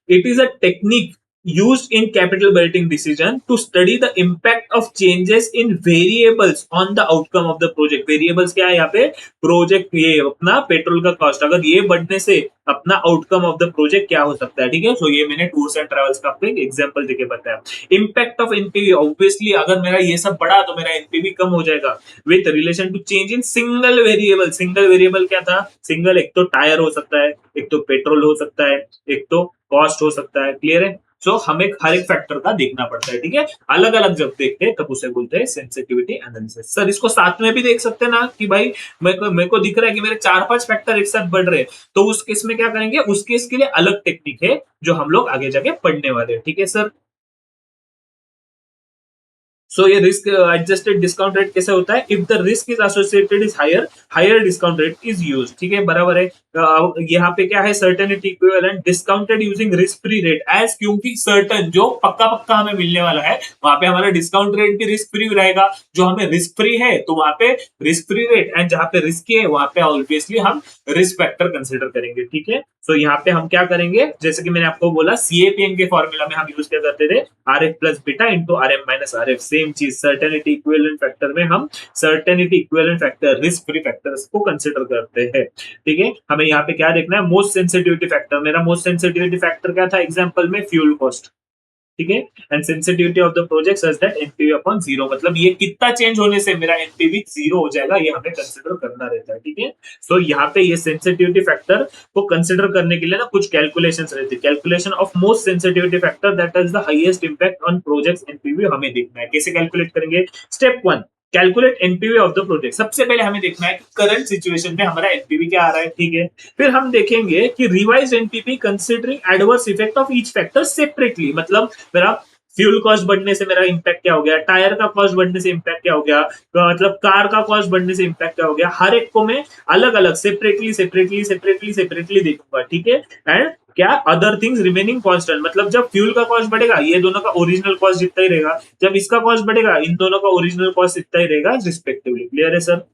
it is a technique used in capital budgeting decision to study the impact of changes in variables on the outcome of the project. Variables क्या है यहाँ पे, प्रोजेक्ट, ये अपना पेट्रोल का कॉस्ट, अगर ये बढ़ने से अपना आउटकम ऑफ द प्रोजेक्ट क्या हो सकता है। ठीक है। सो ये मैंने टूर्स एंड ट्रेवल्स का आपको एक एग्जांपल देके बताया। इम्पैक्ट ऑफ एनपीवी, ऑब्वियसली अगर मेरा ये सब बढ़ा तो मेरा एनपीवी कम हो जाएगा, with relation to change in single variable. Single variable क्या था, सिंगल एक तो टायर हो सकता है, एक तो पेट्रोल हो सकता है, एक तो कॉस्ट हो सकता है। क्लियर है। सो हमें हर एक फैक्टर का देखना पड़ता है। ठीक है। अलग अलग जब देखते हैं तब उसे बोलते हैं सेंसिटिविटी एनालिसिस। सर इसको साथ में भी देख सकते हैं ना, कि भाई मेरे को दिख रहा है कि मेरे 4-5 फैक्टर एक साथ बढ़ रहे हैं, तो उस केस में क्या करेंगे, उस केस के लिए अलग टेक्निक है जो हम लोग आगे जाके पढ़ने वाले हैं। ठीक है सर। सो ये रिस्क एडजस्टेड डिस्काउंट रेट कैसे होता है? If the risk is associated is higher, higher discount rate is used. ठीक है, बराबर है। यहाँ पे क्या है? Certainty equivalent discounted using risk free rate as, क्योंकि सर्टन जो पक्का पक्का हमें मिलने वाला है वहां पे हमारा डिस्काउंट रेट भी रिस्क फ्री रहेगा। जो हमें रिस्क फ्री है तो वहां पे रिस्क फ्री रेट, एंड जहां पे रिस्की है वहां पे ऑब्वियसली हम रिस्क फैक्टर कंसिडर करेंगे। ठीक है, तो यहाँ पे हम क्या करेंगे? जैसे कि मैंने आपको बोला, सीएपीएन के फॉर्मूला में हम यूज क्या करते थे? R F plus beta into R M minus R F. Same चीज सर्टेनिटी इक्विवेलेंट फैक्टर में हम certainty equivalent factor, risk free factors को कंसिडर करते हैं। ठीक है, हमें यहाँ पे क्या देखना है? Most sensitivity factor. मेरा मोस्ट सेंसिटिविटी फैक्टर क्या था एग्जाम्पल में? Fuel cost. ठीक है, and sensitivity of the project such that NPV upon zero, मतलब ये कितना चेंज होने से मेरा एनपीवी जीरो हो जाएगा, ये हमें कंसिडर करना रहता है। ठीक है, तो यहाँ पे ये सेंसिटिविटी फैक्टर को कंसिडर करने के लिए ना कुछ कैलकुलेशंस रहती है। Calculation of most sensitivity factor that is the highest impact on project NPV हमें देखना है। कैसे कैलकुलेट करेंगे? Step one, calculate NPV of the project. सबसे पहले हमें देखना है कि करंट सिचुएशन में हमारा एनपीवी क्या आ रहा है। ठीक है, फिर हम देखेंगे कि revise NPV considering adverse effect of each factor separately, मतलब मेरा फ्यूल कॉस्ट बढ़ने से मेरा इंपैक्ट क्या हो गया, टायर का कॉस्ट बढ़ने से इंपैक्ट क्या हो गया, तो मतलब कार का कॉस्ट बढ़ने से इंपैक्ट क्या हो गया, हर एक को मैं अलग अलग सेपरेटली सेपरेटली सेपरेटली सेपरेटली देखूंगा। ठीक है, एंड क्या अदर थिंग्स रिमेनिंग कांस्टेंट, मतलब जब फ्यूल का कॉस्ट बढ़ेगा ये दोनों का ओरिजिनल कॉस्ट जितना ही रहेगा, जब इसका कॉस्ट बढ़ेगा इन दोनों का ओरिजिनल कॉस्ट इतना ही रहेगा रिस्पेक्टिवली। क्लियर है सर?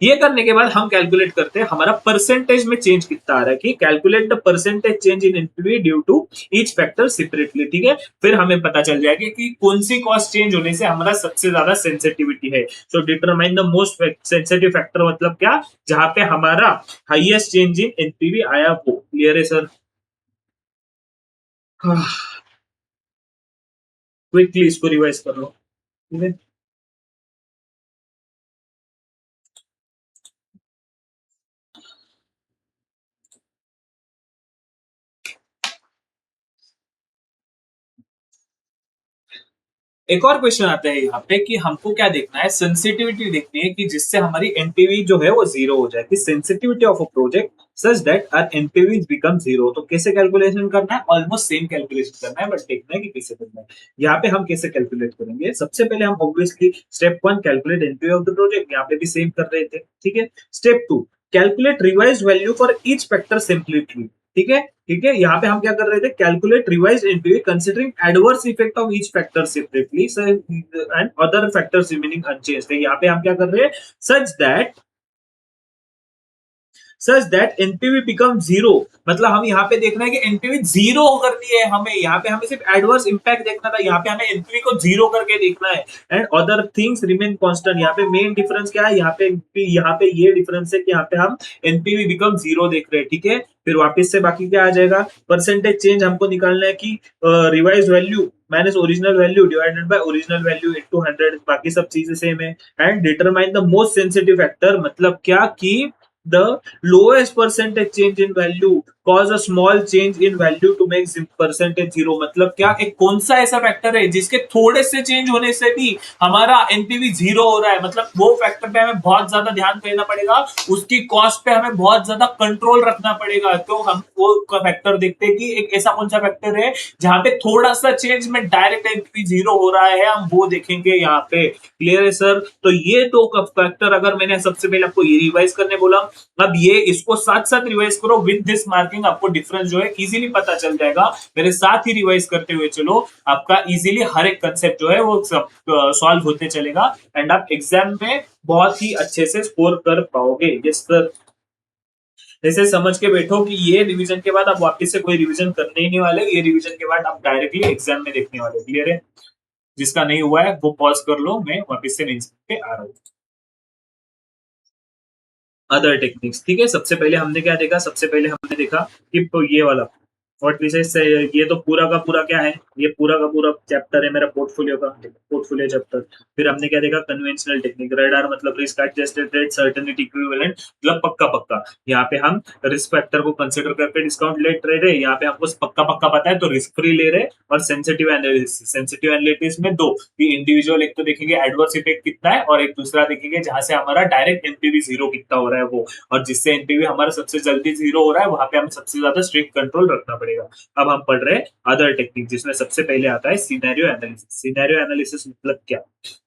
ये करने के बाद हम कैलकुलेट करते हैं हमारा परसेंटेज में चेंज कितना आ रहा है, कि calculate the percentage change in NPV due to each factor separately. ठीक है, फिर हमें पता चल जाएगा कि कौन सी कॉस्ट चेंज होने से हमारा सबसे ज्यादा सेंसिटिविटी है। So determine the most sensitive factor, मतलब क्या? जहां पे हमारा हाईएस्ट चेंज इन एनपीवी आया वो। क्लियर है सर? क्विकली इसको रिवाइज कर लो। ठीक है, एक और क्वेश्चन आता है यहाँ पे कि हमको क्या देखना है? सेंसिटिविटी देखनी है कि जिससे हमारी एनपीवी जो है वो जीरो हो जाए, कि sensitivity of a project such that our NPV become zero. तो कैसे कैलकुलेशन करना है? ऑलमोस्ट सेम कैलकुलेशन करना है, बट देखना है कि कैसे करना है। यहाँ पे हम कैसे कैलकुलेट करेंगे? सबसे पहले हम obviously step one, calculate NPV of the project, यहाँ पे भी सेम कर रहे थे। ठीक है, step two, calculate revise value for each factor simplicity. ठीक है, ठीक है, यहाँ पे हम क्या कर रहे थे? Calculate revise NPV considering adverse effect of each factor separately and other factors remaining unchanged. यहाँ पे हम क्या कर रहे हैं? Such that, such that NPV become zero, मतलब हम यहाँ पे देखना है कि एनपीवी जीरो करनी है हमें। यहाँ पे हमें सिर्फ एडवर्स इंपैक्ट देखना था, यहाँ पे हमें एनपीवी को जीरो करके देखना है, and other things remain constant. यहाँ पे मेन डिफरेंस क्या है? यहाँ पे ये डिफरेंस है कि यहाँ पे हम एनपीवी बिकम जीरो देख रहे हैं। ठीक है, फिर वापस से बाकी क्या आ जाएगा? परसेंटेज चेंज हमको निकालना है कि revise value minus original value divided by original value into 100, बाकी सब चीजें सेम है। And determine the most sensitive factor, मतलब क्या? कि the lowest percentage change in value cause a small change in value to make percentage zero, मतलब क्या? एक कौन सा ऐसा फैक्टर है जिसके थोड़े से चेंज होने से भी हमारा एनपीवी जीरो हो रहा है, मतलब वो फैक्टर पे हमें बहुत ज्यादा ध्यान देना पड़ेगा, उसकी कॉस्ट पे हमें बहुत ज्यादा कंट्रोल रखना पड़ेगा। तो हम वो फैक्टर देखते हैं कि एक ऐसा कौन सा फैक्टर है जहां पे थोड़ा सा चेंज में डायरेक्ट एनपीवी जीरो हो रहा है, हम वो देखेंगे यहाँ पे। क्लियर है सर? तो ये दो फैक्टर अगर मैंने सबसे पहले आपको ये रिवाइज करने बोला, अब ये इसको साथ साथ रिवाइज करो विद दिस मार्किंग, आपको डिफरेंस जो है इजीली पता चल जाएगा। मेरे साथ ही रिवाइज करते हुए चलो, आपका इजीली हर एक कंसेप्ट जो है वो सब सॉल्व होते चलेगा, एंड आप एग्जाम में बहुत ही अच्छे से स्कोर कर पाओगे। यस सर, ऐसे समझ के बैठो कि ये रिवीजन के बाद आप वापस से कोई रिवीजन करने ही नहीं वाले, ये रिवीजन के बाद आप डायरेक्टली एग्जाम में देखने वाले। क्लियर है? जिसका नहीं हुआ है वो पॉज कर लो, मैं वापस से मेंशन पे आ रहा हूँ। Other techniques. ठीक है, सबसे पहले हमने क्या देखा? सबसे पहले हमने देखा कि तो ये वाला व्हाट विशेष से, ये तो पूरा का पूरा क्या है? ये पूरा का पूरा चैप्टर है मेरा पोर्टफोलियो का, पोर्टफोलियो चैप्टर। फिर हमने क्या देखा? कन्वेंशनल टेक्निक, रेडार मतलब risk adjusted rate, certainty equivalent मतलब पक्का पक्का। यहाँ पे हम रिस्क फैक्टर को कंसीडर करके डिस्काउंट लेट रहे, यहाँ पे हमको पक्का पक्का पता है तो रिस्क फ्री ले रहे। और सेंसिटिव एनालिसिस, सेंसिटिव एनालिसिस में दो कि इंडिविजुअल, एक तो देखेंगे एडवर्स इफेक्ट कितना है, और एक दूसरा देखेंगे जहां से हमारा डायरेक्ट एनपीवी जीरो कितना हो रहा है वो, और जिससे एनपीवी हमारा सबसे जल्दी जीरो हो रहा है वहां पे हमें सबसे ज्यादा स्ट्रिक्ट कंट्रोल रखना पड़ेगा। पड़ेगा। अब हम पढ़ रहे हैं अदर टेक्निक, जिसमें सबसे पहले आता है सिनेरियो एनालिसिस। सिनेरियो एनालिसिस मतलब क्या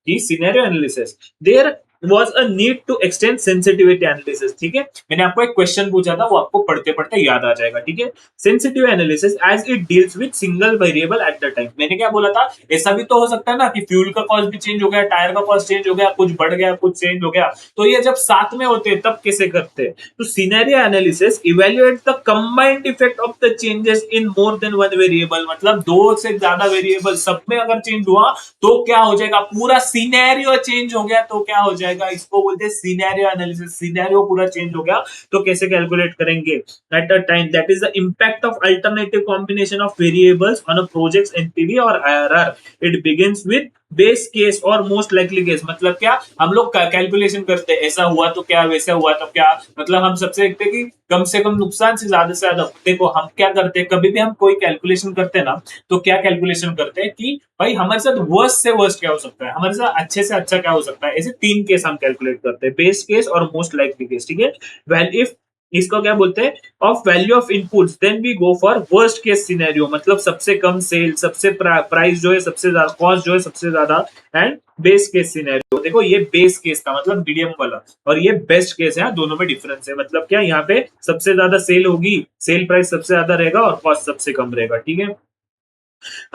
कि scenario analysis there was a need to extend sensitivity analysis। ठीक है, मैंने आपको एक क्वेश्चन पूछा था, वो आपको पढ़ते पढ़ते याद आ जाएगा। ठीक है, sensitive analysis as it deals with single variable at the time. मैंने क्या बोला था, ऐसा भी तो हो सकता है ना कि फ्यूल का कॉस्ट भी चेंज हो गया, टायर का कॉस्ट चेंज हो गया, कुछ बढ़ गया, कुछ चेंज हो गया, तो ये जब साथ में होते हैं तब कैसे करते हैं? तो scenario analysis evaluate the combined effect of the changes in more than one variable. मतलब दो से ज्यादा वेरिएबल सब में अगर चेंज हुआ तो क्या हो जाएगा, पूरा सिनेरियो चेंज हो गया तो क्या हो जाएगा, इसको बोलते हैं सिनेरियो एनालिसिस। सिनेरियो पूरा चेंज हो गया तो कैसे कैलकुलेट करेंगे? At a time that is the impact of alternative combination of variables on a projects NPV और IRR. It begins with base case और मोस्ट लाइकली केस। मतलब क्या, हम लोग कैलकुलेशन करते हैं, ऐसा हुआ तो क्या, वैसा हुआ तो क्या। मतलब हम सबसे देखते हैं कि कम से कम नुकसान से ज्यादा। देखो हम क्या करते हैं, कभी भी हम कोई कैलकुलेशन करते हैं ना, तो क्या कैलकुलेशन करते हैं कि भाई हमारे साथ वर्स्ट से वर्स्ट क्या हो सकता है, हमारे साथ अच्छे से अच्छा क्या हो सकता है। ऐसे तीन केस हम कैलकुलेट करते हैं, बेस केस और मोस्ट लाइकली केस। ठीक है, वेल इफ इसको क्या बोलते हैं, of value of inputs then we go for worst case scenario. मतलब सबसे कम सेल, सबसे प्राइस जो है सबसे ज्यादा, कॉस्ट जो है सबसे ज्यादा, एंड बेस केस सिनेरियो। देखो ये बेस केस था मतलब मीडियम वाला, और ये बेस्ट केस है, दोनों में डिफरेंस है। मतलब क्या, यहाँ पे सबसे ज्यादा सेल होगी, सेल प्राइस सबसे ज्यादा रहेगा और कॉस्ट सबसे कम रहेगा। ठीक है,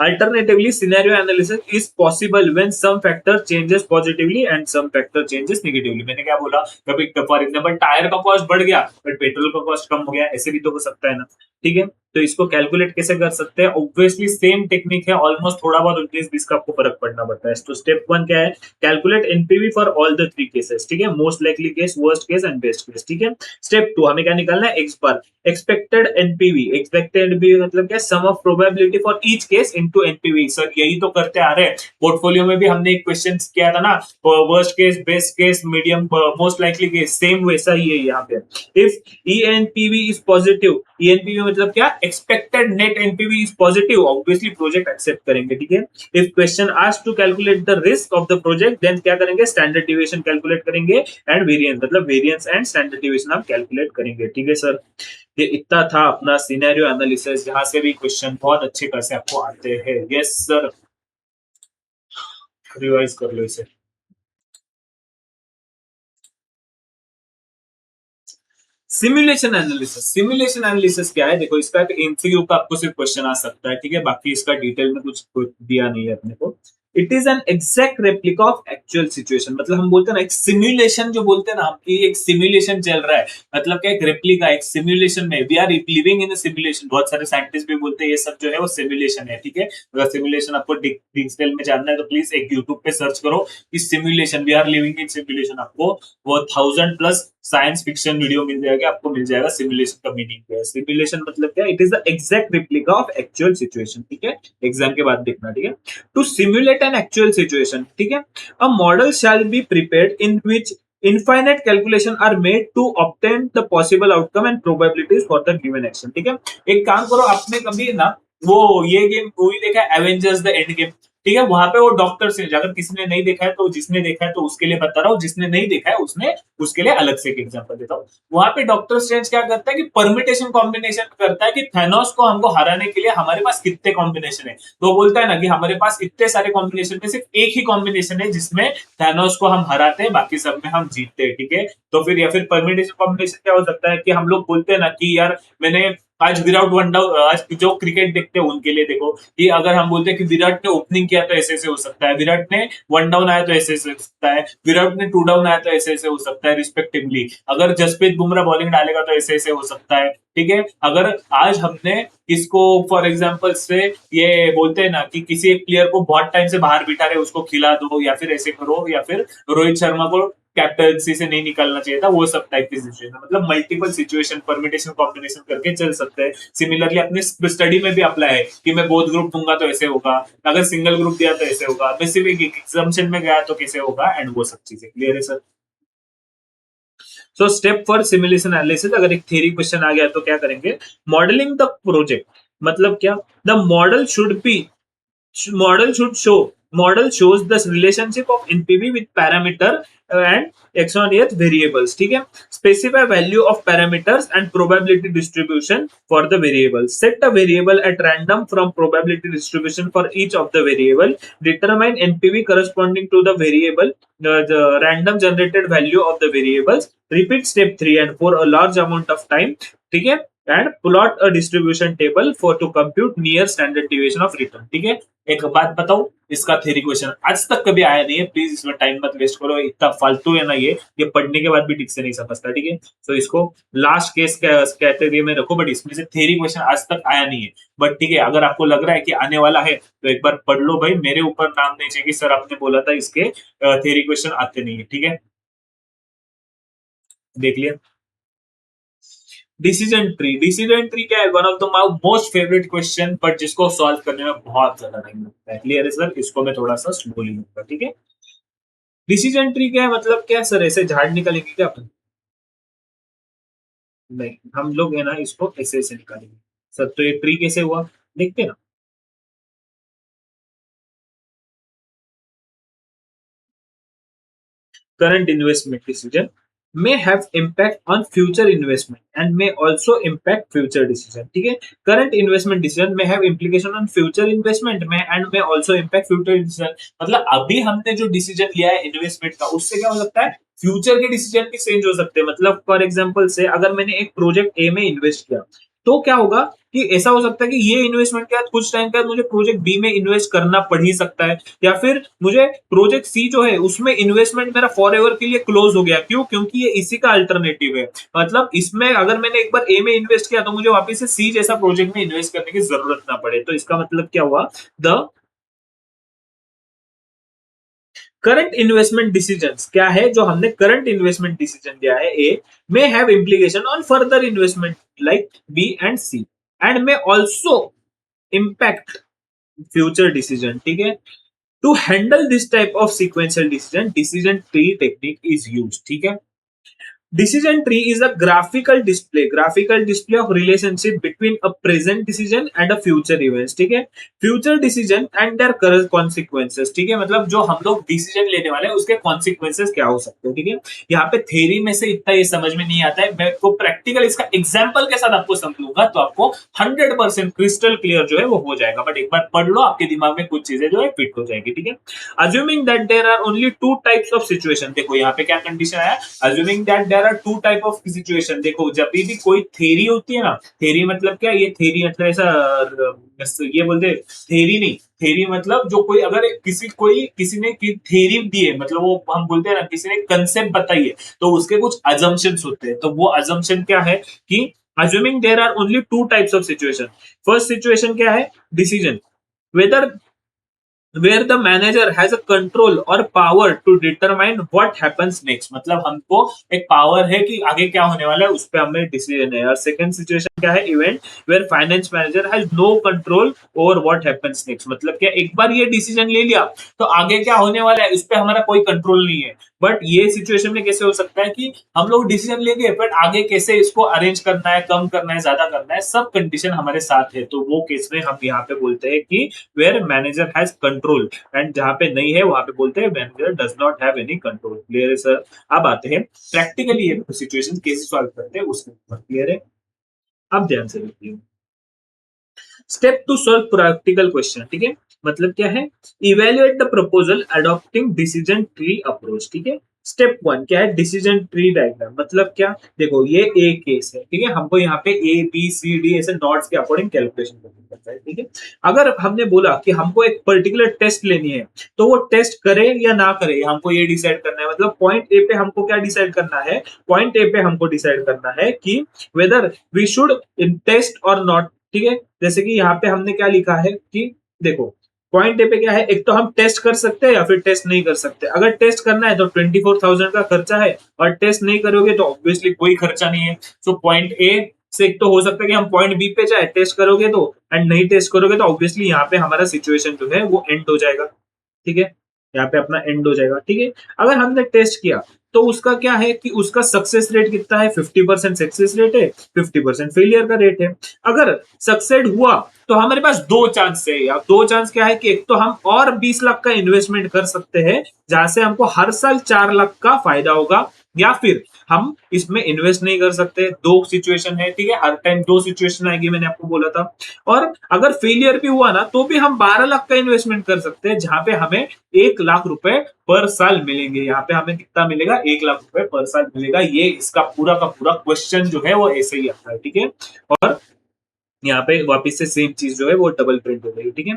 alternatively, scenario analysis is possible when some factor changes positively and some factor changes negatively। मैंने क्या बोला, कभी फॉर एग्जांपल टायर का कॉस्ट बढ़ गया बट पेट्रोल का कॉस्ट कम हो गया, ऐसे भी तो हो सकता है ना। ठीक है, तो इसको कैलकुलेट कैसे कर सकते हैं? ऑब्वियसली सेम टेक्निक है, ऑलमोस्ट थोड़ा बहुत 19-20 का आपको फर्क पड़ना पड़ता है। तो स्टेप 1 क्या है, calculate NPV for all the three cases. ठीक है, most likely case, worst case and best case. ठीक है, स्टेप 2 हमें क्या निकालना है, X bar expected NPV. Expected NPV मतलब क्या, sum of probability for each case into NPV. Sir यही तो करते आ रहे हैं, पोर्टफोलियो में भी हमने एक क्वेश्चन किया था ना, worst case, best case, medium, most likely case, same वैसा ही है यहाँ पे। If ENPV is positive, ENPV मतलब क्या, expected net NPV is positive, obviously project accept करेंगे। ठीक है, if question asked to calculate the risk of the project then क्या करेंगे, स्टैंडर्ड डिविएशन कैलकुलेट करेंगे एंड वेरिएंस, मतलब वेरिएंस एंड स्टैंडर्ड डिविएशन हम कैलकुलेट करेंगे। ठीक है सर, ये इतना था अपना सिनेरियो एनालिसिस, जहां से भी क्वेश्चन बहुत अच्छे खासे आपको आते हैं। यस सर, रिवाइज कर लो इसे। सिमुलेशन एनालिसिस, सिमुलेशन एनालिसिस क्या है? देखो इसका एमसीक्यू का आपको सिर्फ क्वेश्चन आ सकता है। ठीक है, बाकी इसका डिटेल में कुछ दिया नहीं है अपने को। It is an exact replica of actual situation. मतलब हम बोलते हैं ना, एक सिमुलेशन जो बोलते हैं ना, कि एक सिमुलेशन चल रहा है, मतलब क्या, एक रेप्लिका, एक सिमुलेशन में we are living in simulation. बहुत सारे साइंटिस्ट भी बोलते हैं ये सब जो है वो सिमुलेशन है। ठीक है, अगर सिमुलेशन आपको डिटेल में जानना है तो प्लीज एक यूट्यूब पे सर्च करो कि simulation, we are living in simulation. आपको वो 1000+ साइंस फिक्शन वीडियो मिल जाएगा, आपको मिल जाएगा सिमुलेशन का मीनिंग क्या है। सिमुलेशन मतलब क्या, it is the exact replica of actual situation. ठीक है, एग्जाम के बाद देखना। ठीक है, to simulate an actual situation, ठीक है, a model shall be prepared in which infinite calculation are made to obtain the possible outcome and probabilities for the given action। ठीक है, एक काम करो, आपने कभी ना वो ये गेम मूवी देखा है, एवेंजर्स द एंड गेम? ठीक है, वहां पे वो डॉक्टर स्ट्रेंज, अगर किसी ने नहीं देखा है तो जिसने देखा है तो उसके लिए बता रहा हूँ, जिसने नहीं देखा है उसने उसके लिए अलग से एक एग्जांपल देता हूँ। वहां पे डॉक्टर स्ट्रेंज क्या करता है कि परमिटेशन कॉम्बिनेशन करता है कि थैनोस को हमको हराने के लिए हमारे पास कितने कॉम्बिनेशन है। तो बोलता है ना कि हमारे पास इतने सारे कॉम्बिनेशन में सिर्फ एक ही कॉम्बिनेशन है जिसमें थैनोस को हम हराते हैं, बाकी सब में हम जीतते हैं। ठीक है, तो फिर या फिर परमिटेशन कॉम्बिनेशन क्या हो सकता है कि हम लोग बोलते हैं ना कि यार मैंने आज विराट वन डाउन, आज जो क्रिकेट देखते हैं उनके लिए देखो कि अगर हम बोलते हैं कि विराट ने ओपनिंग किया तो ऐसे ऐसे हो सकता है, विराट ने वन डाउन आया तो ऐसे ऐसे हो सकता है, विराट ने टू डाउन आया तो ऐसे ऐसे हो सकता है रिस्पेक्टिवली, अगर जसप्रीत बुमराह बॉलिंग डालेगा तो ऐसे ऐसे हो सकता है। ठीक है, अगर आज हमने किसको फॉर एग्जांपल से ये बोलते हैं ना कि किसी एक प्लेयर को बहुत टाइम से बाहर बिठा रहे, उसको खिला दो या फिर ऐसे करो, या फिर रोहित शर्मा को कैप्टनसी से नहीं निकलना चाहिए था, वो सब टाइप की सिचुएशन, मतलब मल्टीपल सिचुएशन परमिटेशन कॉम्बिनेशन करके चल सकते हैं। सिमिलरली अपने स्टडी में भी अप्लाई है कि मैं बोथ ग्रुप दूंगा तो ऐसे होगा, अगर सिंगल ग्रुप दिया तो ऐसे होगा, मैं सिर्फ एक एग्जाम्पशन में गया तो कैसे होगा, एंड वो सब चीजें क्लियर है sir. So step for simulation analysis, अगर एक थ्योरी क्वेश्चन आ गया तो क्या करेंगे, मॉडलिंग द प्रोजेक्ट। मतलब क्या, the model should be, model should show model shows the relationship of NPV with parameter and x on एथ वेरिएबल्स, ठीक है। Specify value of parameters and probability distribution for the variables, set a variable at random from probability distribution for each of the variable, determine NPV corresponding to the variable, the random generated value of the variables, repeat step 3 and 4 a large amount of time, ठीक है, and plot a distribution table for to compute near standard deviation of return, ठीक है। एक बात बताओ, इसका थ्योरी क्वेश्चन आज तक कभी आया नहीं है, प्लीज इसमें टाइम मत वेस्ट करो, इतना फालतू है ना ये पढ़ने के बाद भी ठीक से नहीं समझता, ठीक है। तो इसको लास्ट केस कैटेगरी में रखो, बट इसमें से थ्योरी क्वेश्चन आज तक आया नहीं है। बट ठीक है, अगर आपको लग रहा है कि आने वाला है तो एक बार पढ़ लो भाई, मेरे ऊपर नाम नहीं चाहिए कि सर आपने बोला था इसके थ्योरी क्वेश्चन आते नहीं है, ठीक है। देख लिया। डिसीजन ट्री क्या है? One of the my most favourite question, but जिसको सॉल्व करने में बहुत ज्यादा टाइम लगता है। क्लियर है सर? इसको मैं थोड़ा सा स्लोली लूंगा, ठीक है। डिसीजन ट्री क्या है, मतलब क्या सर, ऐसे झाड़ निकालेंगे क्या अपन? नहीं, हम लोग है ना इसको ऐसे ऐसे निकालेंगे। सर तो ये ट्री कैसे हुआ, देखते हैं ना। Current investment decision may have impact on future investment and may also impact future decision, ठीक है। Current investment decision may have implication on future investment में and may also impact future decision, मतलब अभी हमने जो डिसीजन लिया है इन्वेस्टमेंट का, उससे क्या हो सकता है, फ्यूचर के डिसीजन भी चेंज हो सकते हैं। मतलब फॉर एग्जांपल से अगर मैंने एक प्रोजेक्ट ए में इन्वेस्ट किया, तो क्या होगा कि ऐसा हो सकता है कि ये इन्वेस्टमेंट के बाद कुछ टाइम के बाद मुझे प्रोजेक्ट बी में इन्वेस्ट करना पड़ ही सकता है, या फिर मुझे प्रोजेक्ट सी जो है उसमें इन्वेस्टमेंट मेरा फॉर एवर के लिए क्लोज हो गया, क्यों? क्योंकि ये इसी का अल्टरनेटिव है। मतलब इसमें अगर मैंने एक बार ए में इन्वेस्ट किया तो मुझे वापस से सी जैसा प्रोजेक्ट में इन्वेस्ट करने की जरूरत ना पड़े। तो इसका मतलब क्या हुआ, द करंट इन्वेस्टमेंट डिसीजन क्या है, जो हमने करंट इन्वेस्टमेंट डिसीजन लिया है A, may have implication on further investment like B and C and may also impact future decision, ठीक है। To handle this type of sequential decision tree technique is use, ठीक है। Decision tree is a graphical display of relationship between a present decision and a future events, ठीक है। Future decision and their consequences, ठीक है, मतलब जो हम लोग डिसीजन लेने वाले हैं उसके कॉन्सिक्वेंसेस क्या हो सकते हैं, ठीक है। यहाँ पे थ्योरी में से इतना ये समझ में नहीं आता है, मैं को प्रैक्टिकल इसका एग्जांपल के साथ आपको समझूंगा तो आपको 100% क्रिस्टल क्लियर जो है वो हो जाएगा। बट एक बार पढ़ लो, आपके दिमाग में कुछ चीजें जो है फिट हो जाएगी, ठीक है। Assuming that there are only two types of situation, देखो यहाँ पे क्या कंडीशन आया, assuming that there are two type of situation. देखो जब भी कोई थ्योरी होती है ना, थ्योरी मतलब क्या, ये थ्योरी मतलब ऐसा ये बोलते थ्योरी नहीं, थ्योरी मतलब जो कोई अगर किसी ने थ्योरी दी है, मतलब वो हम बोलते हैं ना किसी ने कंसेप्ट बताई है, तो उसके कुछ अजम्पशंस होते हैं। तो वो अजम्पशन क्या है कि assuming there are only two types of situation, first situation क्या है, decision whether where the manager has a control or power to determine what happens next, मतलब हमको एक पावर है कि आगे क्या होने वाला है, उस पर हमें डिसीजन है। और सेकंड सिचुएशन क्या है, event where finance manager has no control over what happens next, मतलब क्या एक बार ये डिसीजन ले लिया तो आगे क्या होने वाला है उस पर हमारा कोई कंट्रोल नहीं है। बट ये सिचुएशन में कैसे हो सकता है कि हम लोग डिसीजन लेंगे बट आगे कैसे इसको अरेंज करना है, कम करना है, ज्यादा करना है, सब कंडीशन हमारे साथ है। तो वो केस में हम यहाँ पे बोलते हैं कि where manager has control, and जहां पे नहीं है वहां पे बोलते हैं manager does not have any control. Clear है सर? अब आते हैं प्रैक्टिकली ये सिचुएशन कैसे सॉल्व करते हैं उसके ऊपर। क्लियर है? अब ध्यान से देखिए, step to solve practical question, ठीक है। मतलब क्या है, evaluate the proposal adopting decision tree approach, ठीक है। स्टेप वन क्या है, डिसीजन ट्री डायग्राम, मतलब क्या, देखो ये ए केस है, ठीक है, हमको यहाँ पे ए बी सी डी ऐसे नॉट्स के अकॉर्डिंग कैलकुलेशन करना पड़ता है, ठीक है। अगर हमने बोला कि हमको एक पर्टिकुलर टेस्ट लेनी है, तो वो टेस्ट करे या ना करे हमको ये डिसाइड करना है। मतलब पॉइंट ए पे हमको क्या डिसाइड करना है, पॉइंट ए पे हमको डिसाइड करना है कि वेदर वी शुड टेस्ट और नॉट, ठीक है। जैसे कि यहाँ पे हमने क्या लिखा है कि देखो पॉइंट ए पे क्या है, एक तो हम टेस्ट कर सकते हैं या फिर टेस्ट नहीं कर सकते। अगर टेस्ट करना है तो 24,000 का खर्चा है, और टेस्ट नहीं करोगे तो ऑब्वियसली कोई खर्चा नहीं है। सो पॉइंट ए से एक तो हो सकता है कि हम पॉइंट बी पे जाए, टेस्ट करोगे तो, एंड नहीं टेस्ट करोगे तो ऑब्वियसली यहाँ पे हमारा सिचुएशन जो है वो एंड हो जाएगा, ठीक है। यहाँ पे अपना एंड हो जाएगा, ठीक है। अगर हमने टेस्ट किया तो उसका क्या है कि उसका सक्सेस रेट कितना है, 50% सक्सेस रेट है, 50% फेलियर का रेट है। अगर सक्सेड हुआ तो हमारे पास दो चांस है, या दो चांस क्या है कि एक तो हम और 20 लाख का इन्वेस्टमेंट कर सकते हैं जहां से हमको हर साल 4 लाख का फायदा होगा, या फिर हम इसमें इन्वेस्ट नहीं कर सकते। दो सिचुएशन है, ठीक है, हर टाइम दो सिचुएशन आएगी, मैंने आपको बोला था। और अगर फेलियर भी हुआ ना तो भी हम 12 लाख का इन्वेस्टमेंट कर सकते हैं जहां पे हमें 1 लाख रुपए पर साल मिलेंगे। यहाँ पे हमें कितना मिलेगा, 1 लाख रुपए पर साल मिलेगा। ये इसका पूरा का पूरा क्वेश्चन जो है वो ऐसे ही आता है, ठीक है। और यहाँ पे वापस से सेम चीज जो है वो डबल प्रिंट हो गई, ठीक है।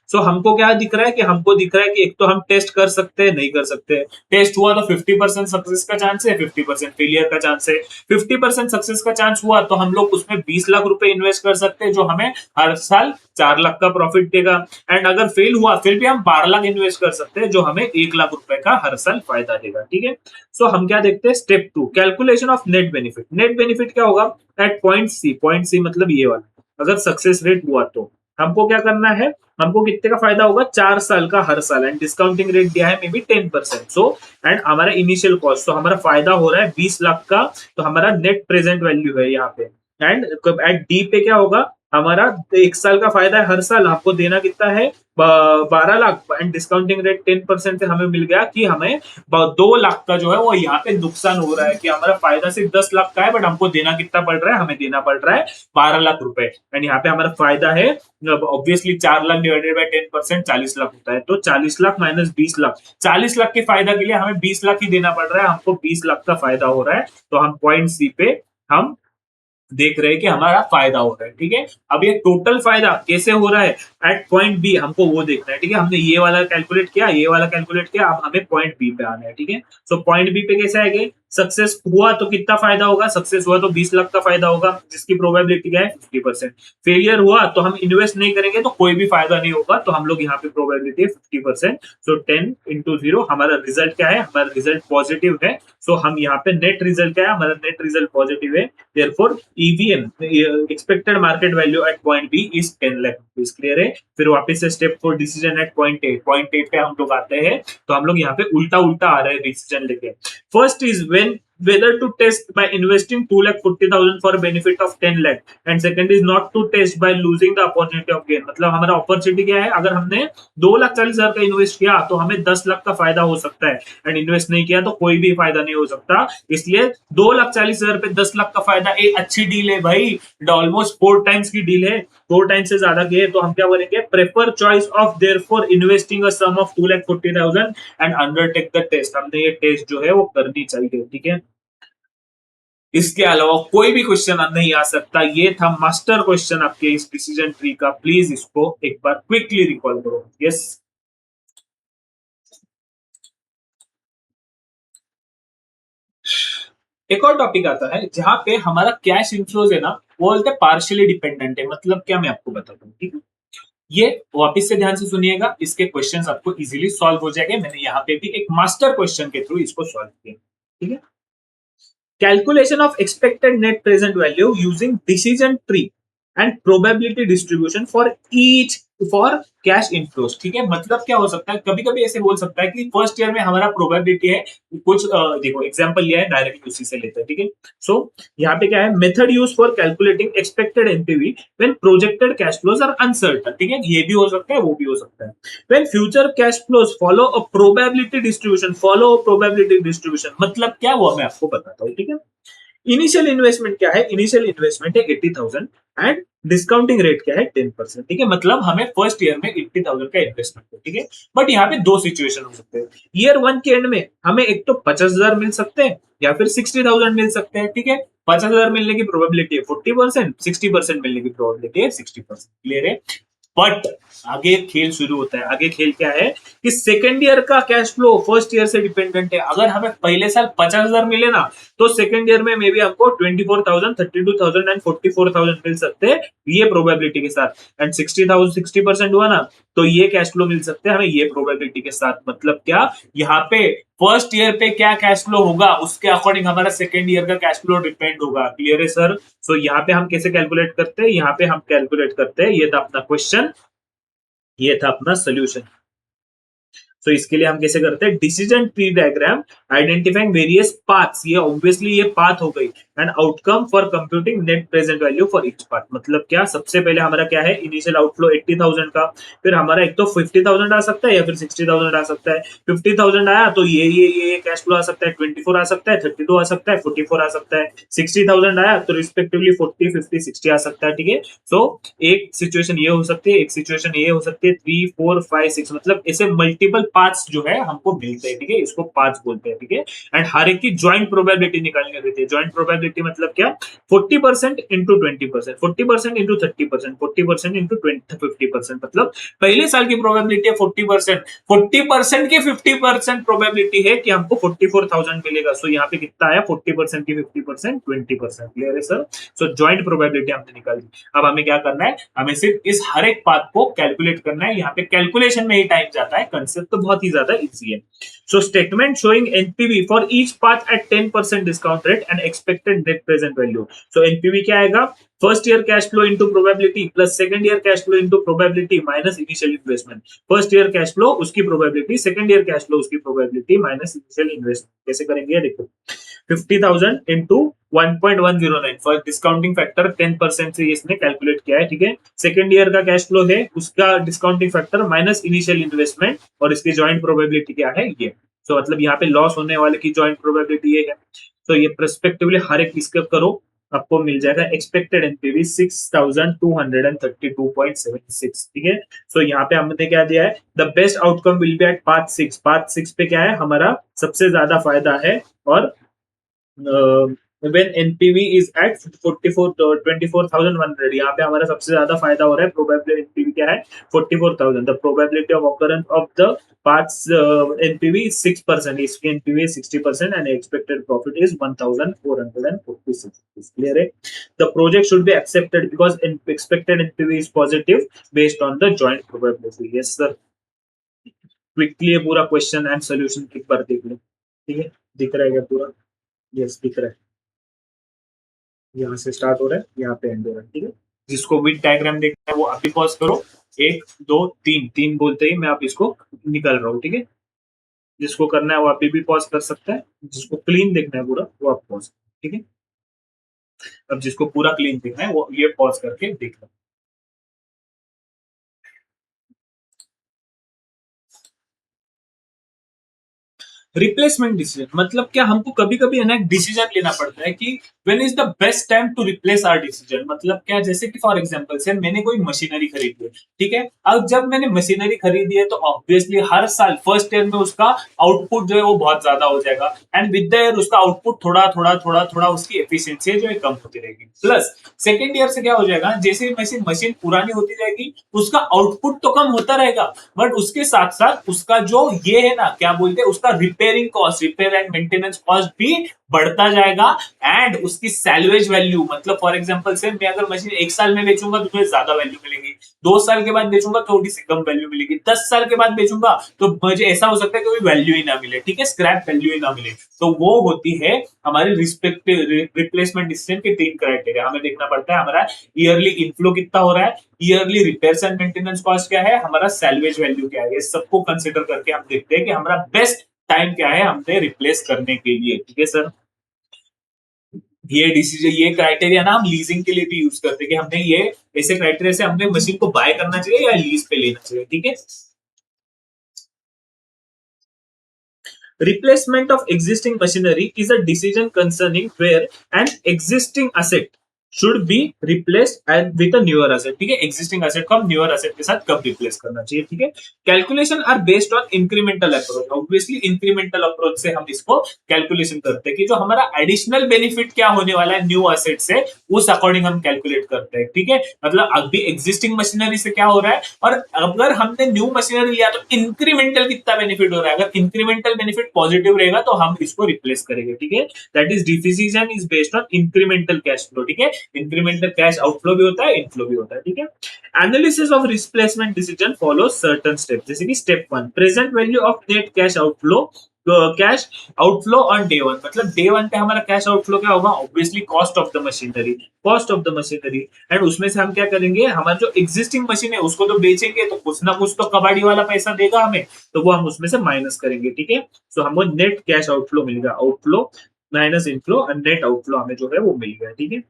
सो हमको क्या दिख रहा है कि हमको दिख रहा है कि एक तो हम टेस्ट कर सकते हैं, नहीं कर सकते। टेस्ट हुआ तो 50% सक्सेस का चांस है, 50% फेलियर का चांस है। 50% सक्सेस का चांस हुआ तो हम लोग उसमें 20 लाख रुपए इन्वेस्ट कर सकते हैं जो हमें हर साल 4 लाख का प्रॉफिट देगा। एंड अगर फेल हुआ फिर भी हम 12 लाख इन्वेस्ट कर सकते हैं जो हमें 1 लाख रुपए का हर साल फायदा देगा, ठीक है। सो हम क्या देखते हैं, step 2, calculation of net benefit. Net benefit क्या होगा, at point C, point C मतलब ये वाला, अगर सक्सेस रेट हुआ तो हमको क्या करना है, हमको कितने का फायदा होगा, 4 साल का हर साल। एंड डिस्काउंटिंग रेट दिया है मे बी 10%। सो एंड हमारा इनिशियल कॉस्ट, तो हमारा फायदा हो रहा है 20 लाख का, तो हमारा नेट प्रेजेंट वैल्यू है यहाँ पे। एंड एट डी पे क्या होगा, हमारा 1 साल का फायदा है, हर साल हमको देना कितना है, 12 लाख। एंड डिस्काउंटिंग रेट 10% से हमें मिल गया कि हमें 2 लाख का जो है वो यहाँ पे नुकसान हो रहा है, कि हमारा फायदा सिर्फ 10 लाख का है बट हमको देना कितना पड़ रहा है, हमें देना पड़ रहा है 12 लाख रुपए। एंड यहाँ पे हमारा फायदा है obviously 4 lakh divided by 10% 40 lakh होता है, तो 40 लाख माइनस 20 लाख, 40 लाख के फायदा के लिए हमें 20 लाख ही देना पड़ रहा है, हमको 20 लाख का फायदा हो रहा है। तो हम पॉइंट सी पे हम देख रहे हैं कि हमारा फायदा हो रहा है, ठीक है। अब ये टोटल फायदा कैसे हो रहा है एट पॉइंट बी, हमको वो देखना है, ठीक है। हमने ये वाला कैलकुलेट किया, ये वाला कैलकुलेट किया, अब हमें पॉइंट बी पे आना है, ठीक है। सो पॉइंट बी पे कैसे आएंगे, सक्सेस हुआ तो कितना फायदा होगा, सक्सेस हुआ तो 20 लाख का फायदा होगा जिसकी प्रोबेबिलिटी क्या है, 50%। फेलियर हुआ तो हम इन्वेस्ट नहीं करेंगे तो कोई भी फायदा नहीं होगा, तो हम लोग यहाँ पे प्रोबेबिलिटी है 50%। सो 10 × 0, हमारा रिजल्ट क्या है, हमारा रिजल्ट पॉजिटिव है। सो हम यहाँ पे नेट रिजल्ट क्या है, हमारा नेट रिजल्ट पॉजिटिव है। Therefore, EVM expected market value at point B is 10 lakh rupees, clear है। फिर वापस से step 4, decision at point A. Point A पे हम लोग आते हैं, तो हम लोग यहाँ पे उल्टा उल्टा आ रहे हैं डिसीजन लेके। First is when whether to test by investing 2,40,000 for a benefit of 10 lakh, and second is not to test by losing the opportunity of gain। मतलब हमारा अपॉर्चुनिटी क्या है, अगर हमने 2,40,000 का इन्वेस्ट किया तो हमें 10 लाख का फायदा हो सकता है, एंड इन्वेस्ट नहीं किया तो कोई भी फायदा नहीं हो सकता। इसलिए 2,40,000 पे 10 लाख का फायदा एक अच्छी डील है भाई, ऑलमोस्ट 4 टाइम्स की डील है, 4 टाइम्स से ज्यादा की है। तो हम क्या करेंगे, prefer choice of therefore investing a sum of 2,40,000 and undertake the test. हमने ये टेस्ट जो है वो करनी चाहिए, ठीक है। इसके अलावा कोई भी क्वेश्चन नहीं आ सकता। ये था मास्टर क्वेश्चन आपके इस डिसीजन ट्री का, प्लीज इसको एक बार क्विकली रिकॉल करो। यस, एक और टॉपिक आता है जहां पे हमारा कैश इनफ्लोज है ना, वो बोलते हैं पार्शियली डिपेंडेंट है। मतलब क्या, मैं आपको बताता हूँ, ठीक है। ये वापस से ध्यान से सुनिएगा, इसके क्वेश्चंस आपको इजीली सॉल्व हो जाएंगे। मैंने यहाँ पे भी एक मास्टर क्वेश्चन के थ्रू इसको सॉल्व किया, ठीक है। Calculation of expected net present value using decision tree and probability distribution for each for cash inflows, ठीक है। मतलब क्या हो सकता है, कभी कभी ऐसे बोल सकता है कि फर्स्ट ईयर में हमारा प्रोबेबिलिटी है कुछ, देखो एग्जांपल लिया है, डायरेक्ट उसी से लेते हैं, ठीक है। सो यहाँ पे क्या है, method use for calculating expected NPV when projected cash flows are uncertain, ठीक है। ये भी हो सकता है, वो भी हो सकता है। When future cash flows follow a probability distribution, follow a probability distribution मतलब क्या, वो मैं आपको बताता हूँ, ठीक है। इनिशियल इन्वेस्टमेंट क्या है, इनिशियल इन्वेस्टमेंट है 80,000 एंड डिस्काउंटिंग रेट क्या है 10%, ठीक है। मतलब हमें फर्स्ट ईयर में 80,000 का इन्वेस्टमेंट है, ठीक है। बट यहाँ पे दो सिचुएशन हो सकते हैं। ईयर 1 के एंड में हमें एक तो 50,000 मिल सकते हैं या फिर 60,000 मिल सकते हैं, ठीक है। 50,000 मिलने की प्रोबेबिलिटी है 40%, 60% मिलने की प्रोबेबिलिटी है 60%, क्लियर है। बट आगे खेल शुरू होता है। आगे खेल क्या है कि सेकेंड ईयर का कैश फ्लो फर्स्ट ईयर से डिपेंडेंट है। अगर हमें पहले साल 50,000 मिले ना, तो सेकेंड ईयर में मे बी हमको 24,000, 32,000 एंड 44,000 मिल सकते हैं, ये प्रोबेबिलिटी के साथ। एंड 60,000 60% हुआ ना, तो ये कैश फ्लो मिल सकते हैं हमें ये प्रोबेबिलिटी के साथ। मतलब क्या, यहाँ पे फर्स्ट ईयर पे क्या कैश फ्लो होगा उसके अकॉर्डिंग हमारा सेकेंड ईयर का कैश फ्लो डिपेंड होगा, क्लियर है सर। सो यहाँ पे हम कैसे कैलकुलेट करते हैं, यहाँ पे हम कैलकुलेट करते हैं, ये था अपना क्वेश्चन, ये था अपना सोल्यूशन। सो इसके लिए हम कैसे करते हैं, decision tree diagram identifying various paths, ये ऑब्वियसली ये पाथ हो गई, and outcome for computing net present value for each path. मतलब क्या, सबसे पहले हमारा क्या है, इनिशियल आउटफ्लो 80,000 का, फिर हमारा एक तो 50,000 आ सकता है या फिर 60,000 आ सकता है। 50,000 आया तो ये कैश फ्लो आ सकता है, 24 आ सकता है, 32 आ सकता है, 44 आ सकता है। 60,000 आया तो रिस्पेक्टिवली 40, 50, 60 आ सकता है, ठीक है। सो एक सिचुएशन ये हो सकती है, एक सिचुएशन ये हो सकती है, 3, 4, 5, 6, मतलब ऐसे मल्टीपल पाथ्स जो है हमको मिलते हैं, ठीक है, इसको पाथ्स बोलते हैं, ठीक है। एंड हर एक की ज्वाइंट प्रोबेबिलिटी निकालनी होती है। ज्वाइंट प्रोबेबिलिटी मतलब क्या, 40% इंटू 20%, 40% इंटू 30%, 40% इंटू 50%, मतलब पहले साल की प्रोबेबिलिटी है 40%, 40% की 50% प्रोबेबिलिटी है कि हमको 44,000 मिलेगा। सो यहाँ पे कितना आया, 40% की 50%, 20%। क्लियर है सर? सो ज्वाइंट प्रोबेबिलिटी हमने निकाल दी। अब हमें क्या करना है, हमें सिर्फ इस हर एक पाथ को कैलकुलेट करना है। यहाँ पे कैलकुलेशन में ही टाइम जाता है, कंसेप्ट तो बहुत ही ज्यादा इजी है। So statement showing NPV for each path at 10% discount rate and expected net present value. So NPV क्या आएगा, first year cash flow into probability plus second year cash flow into probability minus initial investment. First year cash flow उसकी probability, second year cash flow उसकी प्रोबेबिलिटी माइनस इनिशियल इन्वेस्टमेंट। कैसे करेंगे देखो, 50,000 इंटू 1.109 फॉर डिस्काउंटिंग फैक्टर 10% से इसने कैलकुलेट किया है, ठीक है। सेकंड ईयर का कैश फ्लो है, उसका discounting factor minus initial investment, और इसकी ज्वाइंट प्रोबेबिलिटी क्या है ये। तो मतलब यहाँ पे लॉस होने वाले की ज्वाइंट प्रोबेबिलिटी ये है। तो ये प्रोस्पेक्टिवली हर एक इसके करो, आपको मिल जाएगा एक्सपेक्टेड एनपीवी 6,232.76, ठीक है। सो यहाँ पे हमने क्या दिया है, the best outcome will be at path 6। Path 6 पे क्या है, हमारा सबसे ज्यादा फायदा है, और when NPV is at 24,100, यहाँ पे हमारा सबसे ज्यादा फायदा हो रहा है। प्रोबेबिलिटी NPV क्या है, 44,000। The probability of occurrence of the parts NPV is 6%, इसकी NPV is 60%, and expected profit is 1,446। Clear है? The project should be accepted because expected NPV is positive based on the joint probability। yes sir, quickly ये पूरा क्वेश्चन एंड सोल्यूशन एक बार देख लो, ठीक है। दिख रहा है क्या पूरा? यस दिख रहा है। यहाँ से स्टार्ट हो रहा है, यहाँ पे एंड हो रहा है, ठीक है। जिसको विद डायग्राम देखना है वो अभी पॉज करो, 1, 2, 3, 3 बोलते ही मैं आप इसको निकल रहा हूँ, ठीक है। जिसको करना है वो अभी भी पॉज कर सकता है, जिसको क्लीन देखना है पूरा वो आप पॉज, ठीक है। अब जिसको पूरा क्लीन देखना है वो ये पॉज करके देख लो। रिप्लेसमेंट डिसीजन मतलब क्या, हमको कभी कभी है ना डिसीजन लेना पड़ता है कि when is the best time to replace our decision. मतलब क्या, जैसे कि फॉर एग्जांपल से मैंने कोई मशीनरी खरीदी है, ठीक है। अब जब मैंने मशीनरी खरीदी है तो ऑब्वियसली हर साल फर्स्ट ईयर में उसका आउटपुट जो है वो बहुत ज्यादा हो जाएगा, एंड विद द ईयर उसका आउटपुट थोड़ा थोड़ा थोड़ा थोड़ा उसकी एफिशिएंसी जो है कम होती रहेगी। प्लस सेकेंड ईयर से क्या हो जाएगा, जैसे मशीन मशीन पुरानी होती जाएगी उसका आउटपुट तो कम होता रहेगा, बट उसके साथ साथ उसका जो ये है ना, क्या बोलते हैं, उसका repairing cost, repair and maintenance cost भी बढ़ता जाएगा। एंड उसकी सैल्वेज वैल्यू, मतलब फॉर एग्जांपल से मैं अगर मशीन 1 साल में बेचूंगा तो मुझे ज्यादा वैल्यू मिलेगी, 2 साल के बाद बेचूंगा तो थोड़ी सी कम वैल्यू मिलेगी, 10 साल के बाद बेचूंगा तो मुझे ऐसा हो सकता है कि कोई वैल्यू ही ना मिले, ठीक है, स्क्रैप वैल्यू ही ना मिले। तो वो होती है हमारे रिस्पेक्टिव रिप्लेसमेंट डिसीजन के 3 क्राइटेरिया। हमें देखना पड़ता है हमारा ईयरली इनफ्लो कितना हो रहा है, yearly repairs and maintenance cost क्या है, हमारा सैल्वेज वैल्यू क्या है, ये सबको कंसिडर करके हम देखते हैं कि हमारा बेस्ट टाइम क्या है हमने रिप्लेस करने के लिए, ठीक है सर। ये डिसीजन, ये क्राइटेरिया ना हम लीजिंग के लिए भी यूज करते हैं कि हमने ये ऐसे क्राइटेरिया से हमने मशीन को बाय करना चाहिए या लीज पे लेना चाहिए, ठीक है। Replacement of existing machinery is a decision concerning where an existing asset should be replaced and with a newer asset, ठीक है। existing asset को हम newer asset के साथ कब replace करना चाहिए, ठीक है। calculation are based on incremental approach, obviously incremental approach से हम इसको calculation करते हैं कि जो हमारा additional benefit क्या होने वाला है new asset से, उस according हम calculate करते हैं, ठीक है। मतलब अभी existing machinery से क्या हो रहा है, और अगर हमने new machinery लिया तो incremental कितना benefit हो रहा है, अगर incremental benefit पॉजिटिव रहेगा तो हम इसको रिप्लेस करेंगे, ठीक है। That is decision is based on incremental cash flow, ठीक है। इंक्रीमेंटल कैश आउटफ्लो भी होता है, इनफ्लो भी होता है, ठीक है। Analysis of replacement decision follow certain step, जैसे कि step 1 present value of net cash outflow, cash outflow on day 1, मतलब डे 1 पे हमारा कैश आउटफ्लो क्या होगा, obviously cost of the machinery, cost of the machinery. And उसमें से हम क्या करेंगे, हमारा जो एग्जिस्टिंग मशीन है उसको तो बेचेंगे, तो कुछ ना कुछ तो कबाड़ी वाला पैसा देगा हमें, तो वो हम उसमें से माइनस करेंगे, ठीक है। सो हमको नेट कैश आउटफ्लो मिलेगा, आउटफ्लो माइनस इनफ्लो और नेट आउटफ्लो हमें जो है वो मिल गया, ठीक है।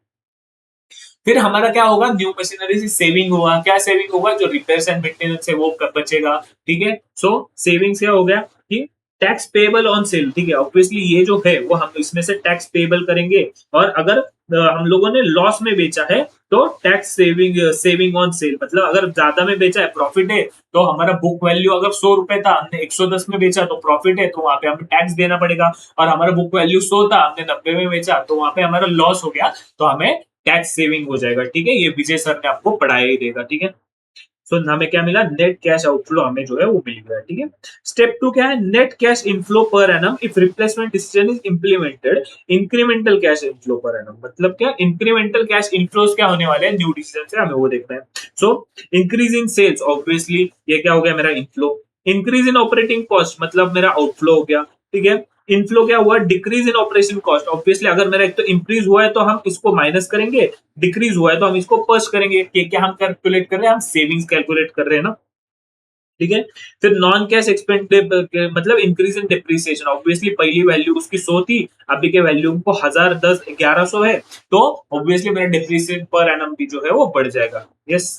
फिर हमारा क्या होगा, न्यू मशीनरी से सेविंग होगा, क्या सेविंग होगा, जो रिपेयर्स एंड मेंटेनेंस है वो बचेगा, ठीक है। सो सेविंग्स क्या हो गया कि टैक्स पेबल ऑन सेल, ठीक है, ऑब्वियसली ये जो है वो हम इसमें से टैक्स पेबल करेंगे, और अगर हम लोगों ने लॉस में बेचा है तो tax saving, saving on sale, मतलब अगर ज्यादा में बेचा है प्रॉफिट है, तो हमारा बुक वैल्यू अगर 100 रुपए था, हमने 110 में बेचा तो प्रॉफिट है, तो वहां पे हमें टैक्स देना पड़ेगा। और हमारा बुक वैल्यू 100 था, हमने 90 में बेचा, तो वहां पे हमारा लॉस हो गया, तो हमें टैक्स सेविंग हो जाएगा, ठीक है। ये विजय सर ने आपको पढ़ाया ही देगा, ठीक है। सो हमें क्या मिला, नेट कैश आउटफ्लो हमें जो है वो मिल गया, ठीक है। स्टेप 2 क्या है, net cash inflow per annum if replacement decision is implemented, incremental cash inflow per annum, मतलब क्या, इंक्रीमेंटल कैश इनफ्लोज क्या होने वाले हैं न्यू डिसीजन से, हमें वो देखना है। So increase in sales, obviously ये क्या हो गया मेरा inflow. Increase in operating cost, मतलब मेरा आउटफ्लो हो गया, ठीक है। इनफ्लो क्या हुआ, decrease in operation cost, obviously अगर मेरा एक तो इंक्रीज हुआ है तो हम इसको माइनस करेंगे, डिक्रीज हुआ है तो हम इसको पर्च करेंगे, कि क्या हम कैलकुलेट कर रहे हैं, हम सेविंग्स कैलकुलेट कर रहे हैं ना, ठीक है। फिर नॉन कैश एक्सपेंडिव, मतलब इंक्रीज इन डिप्रिसिएशन, ऑब्वियसली पहली वैल्यू उसकी 100 थी, अभी के वैल्यू को 1000, 10, 1100 है, तो ऑब्वियसली मेरा डिप्रिसिएशन पर एनम भी जो है वो बढ़ जाएगा, यस।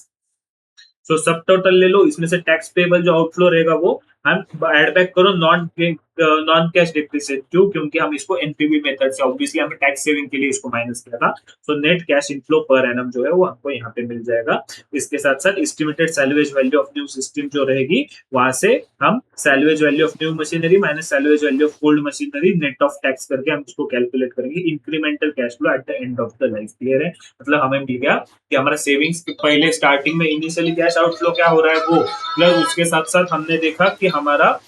सो सब टोटल ले लो, इसमें से टैक्स पेबल जो आउटफ्लो रहेगा वो हम ऐड बैक करो, नॉन कैश डिप्रिसिएट, क्यों, क्योंकि हम इसको एनपीवी मेथड से, ऑब्वियसली हमें टैक्स सेविंग के लिए इसको माइनस किया था। So net cash inflow per annum जो है वो हमको यहाँ पे मिल जाएगा। इसके साथ साथ estimated salvage value of new system जो रहेगी, वहां से हम salvage value of new machinery minus salvage value of old machinery net of tax करके हम इसको कैलकुलेट करेंगे, incremental cash flow at the end of the life, clear है। मतलब हमें मिल गया कि हमारा सेविंग्स पहले स्टार्टिंग में इनिशियली कैश आउटफ्लो क्या हो रहा है वो, प्लस उसके साथ साथ हमने देखा कि हमारा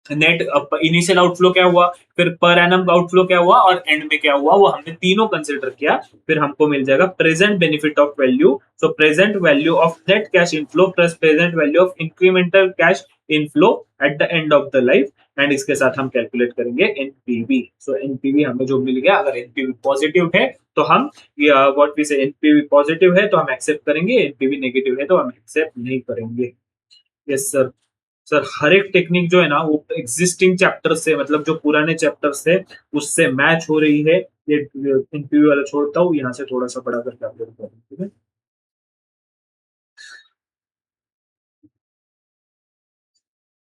नेट इनिशियल आउटफ्लो क्या हुआ, फिर पर एनम आउटफ्लो क्या हुआ, और एंड में क्या हुआ, वो हमने तीनों कंसिडर किया। फिर हमको मिल जाएगा present benefit of value, so present value of net cash inflow plus present value of incremental cash inflow at the end of the life, and इसके साथ हम कैलकुलेट करेंगे एनपीवी। सो एनपीवी हमें जो मिल गया, अगर एनपीवी पॉजिटिव है तो हम, व्हाट वी से, एनपीवी पॉजिटिव है तो हम एक्सेप्ट करेंगे, एनपीवी नेगेटिव है तो हम एक्सेप्ट नहीं करेंगे, यस सर। सर हर एक टेक्निक जो है ना वो एग्जिस्टिंग चैप्टर से, मतलब जो पुराने चैप्टर्स थे उससे मैच हो रही है। ये इंटरव्यू वाला छोड़ता हूँ, यहाँ से थोड़ा सा पढ़ा करके आप लोग करें, ठीक है।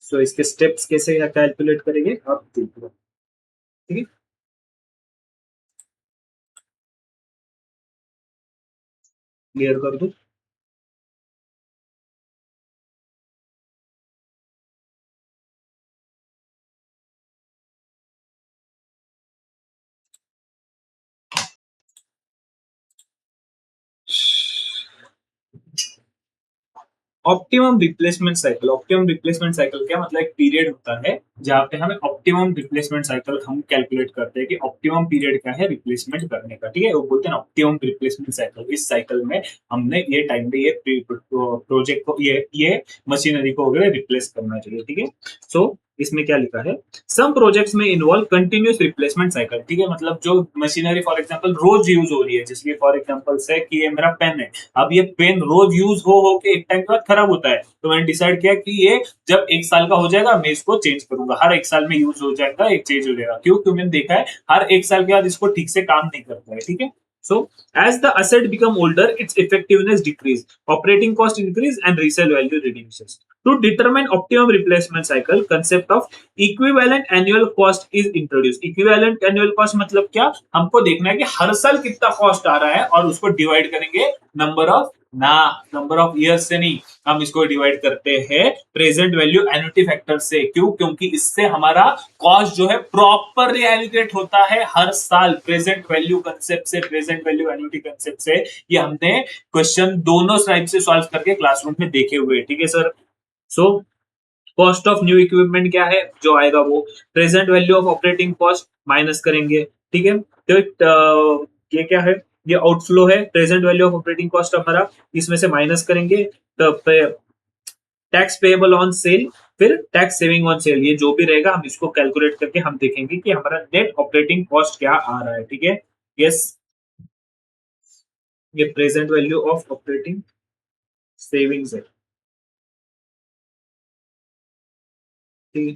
सो इसके स्टेप्स कैसे कैलकुलेट करेंगे आप देख लो, ठीक है। क्लियर कर दो। Optimum replacement cycle, optimum replacement cycle क्या मतलब, एक पीरियड होता है जहाँ पे हमें ऑप्टिमम रिप्लेसमेंट साइकिल हम कैलकुलेट करते हैं कि ऑप्टिमम पीरियड क्या है रिप्लेसमेंट करने का, ठीक है। वो बोलते हैं ऑप्टिमम रिप्लेसमेंट साइकिल, इस साइकिल में हमने ये टाइम पे ये प्रोजेक्ट को, ये मशीनरी को वगैरह रिप्लेस करना चाहिए, ठीक है। सो इसमें क्या लिखा है, सम प्रोजेक्ट्स में इन्वॉल्व कंटिन्यूस रिप्लेसमेंट साइकिल, ठीक है, मतलब जो मशीनरी फॉर एग्जांपल रोज यूज हो रही है, जैसे फॉर एग्जांपल से कि ये मेरा पेन है, अब ये पेन रोज यूज हो के एक टाइम के बाद खराब होता है, तो मैंने डिसाइड किया कि ये जब 1 साल का हो जाएगा मैं इसको चेंज करूंगा, हर 1 साल में यूज हो जाएगा, एक चेंज हो जाएगा, क्यों, क्योंकि मैंने देखा है हर 1 साल के बाद इसको ठीक से काम नहीं करता है, ठीक है। So, as the asset become older, its effectiveness decrease, operating cost increase, and resale value reduces. To determine optimum replacement cycle, concept of equivalent annual cost is introduced. Equivalent annual cost मतलब क्या? हमको देखना है कि हर साल कितना कॉस्ट आ रहा है और उसको डिवाइड करेंगे नंबर ऑफ, ना नंबर ऑफ ईयर्स से नहीं, हम इसको डिवाइड करते हैं प्रेजेंट वैल्यू एन्युटी फैक्टर से, क्यों, क्योंकि इससे हमारा कॉस्ट जो है प्रॉपरली एलोकेट होता है हर साल, प्रेजेंट वैल्यू कंसेप्ट से, प्रेजेंट वैल्यू एन्युटी कंसेप्ट से। ये हमने क्वेश्चन दोनों साइड से सॉल्व करके क्लासरूम में देखे हुए, ठीक है sir. So cost of new equipment क्या है जो आएगा, वो present value of operating cost minus करेंगे, ठीक है। तो ये क्या है, ये आउटफ्लो है, present value of operating cost हमारा, इसमें से माइनस करेंगे तो टैक्स पेएबल ऑन सेल, फिर टैक्स सेविंग ऑन सेल, ये जो भी रहेगा हम इसको कैलकुलेट करके हम देखेंगे कि हमारा नेट ऑपरेटिंग कॉस्ट क्या आ रहा है। ठीक है, यस, ये present value of operating savings है। ठीक है,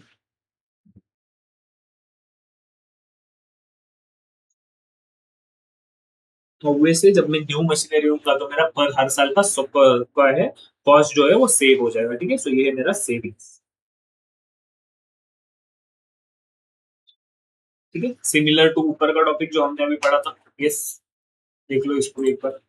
तो ऑब्वियसली जब मैं न्यू मशीनरी लूंगा तो मेरा पर हर साल का क्या है, कॉस्ट जो है वो सेव हो जाएगा। ठीक है, सो ये है मेरा सेविंग्स। ठीक है, सिमिलर टू ऊपर का टॉपिक जो हमने अभी पढ़ा था। यस, देख लो इसको एक बार।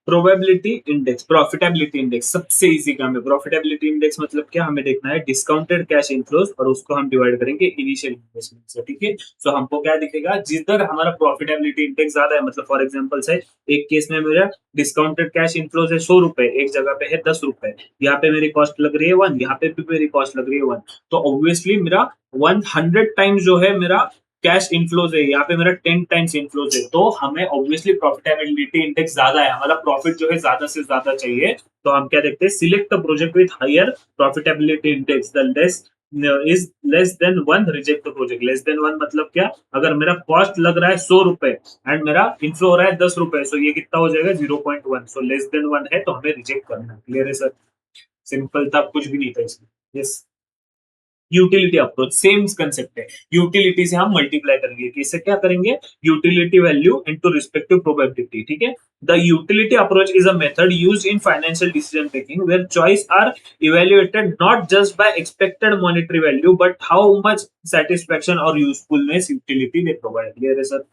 प्रोबेबिलिटी इंडेक्स, प्रॉफिटेबिलिटी इंडेक्स सबसे इजी काम है। प्रॉफिटेबिलिटी इंडेक्स मतलब क्या, हमें देखना है डिस्काउंटेड कैश इनफ्लोज और उसको हम डिवाइड करेंगे इनिशियल इन्वेस्टमेंट से। ठीक है, सो हमको क्या दिखेगा, जिधर हमारा प्रॉफिटेबिलिटी इंडेक्स ज्यादा है, मतलब फॉर एग्जांपल से एक केस में मेरा डिस्काउंटेड कैश इनफ्लोज है 100 रुपए, एक जगह पे है 10 रुपए, यहाँ पे मेरी कॉस्ट लग रही है 1, यहाँ पे भी मेरी कॉस्ट लग रही है 1, तो ऑब्वियसली मेरा 100 टाइम्स जो है मेरा कैश इनफ्लोज है, यहाँ पे मेरा 10 टाइम्स इनफ्लोज है, तो हमें ऑब्वियसली प्रॉफिटेबिलिटी इंडेक्स ज्यादा है, हमारा प्रॉफिट जो है ज्यादा से ज्यादा चाहिए। तो हम क्या देखते हैं, select the project with higher profitability index, the less is less than 1, reject the project. Less than 1 मतलब क्या, अगर मेरा कॉस्ट लग रहा है 100 रुपए एंड मेरा इनफ्लो हो रहा है 10 रुपए, सो ये कितना हो जाएगा 0.1, सो लेस देन 1 है तो हमें रिजेक्ट करना है। क्लियर है सर, सिंपल था, कुछ भी नहीं था इसमें। Yes, utility approach same concept है, यूटिलिटी से हम मल्टीप्लाई करेंगे, इससे क्या करेंगे, utility value into respective probability. ठीक है, the utility approach is a method used in financial decision making where choice are evaluated not just by expected monetary value but how much satisfaction और usefulness utility they provide. Clear है सर।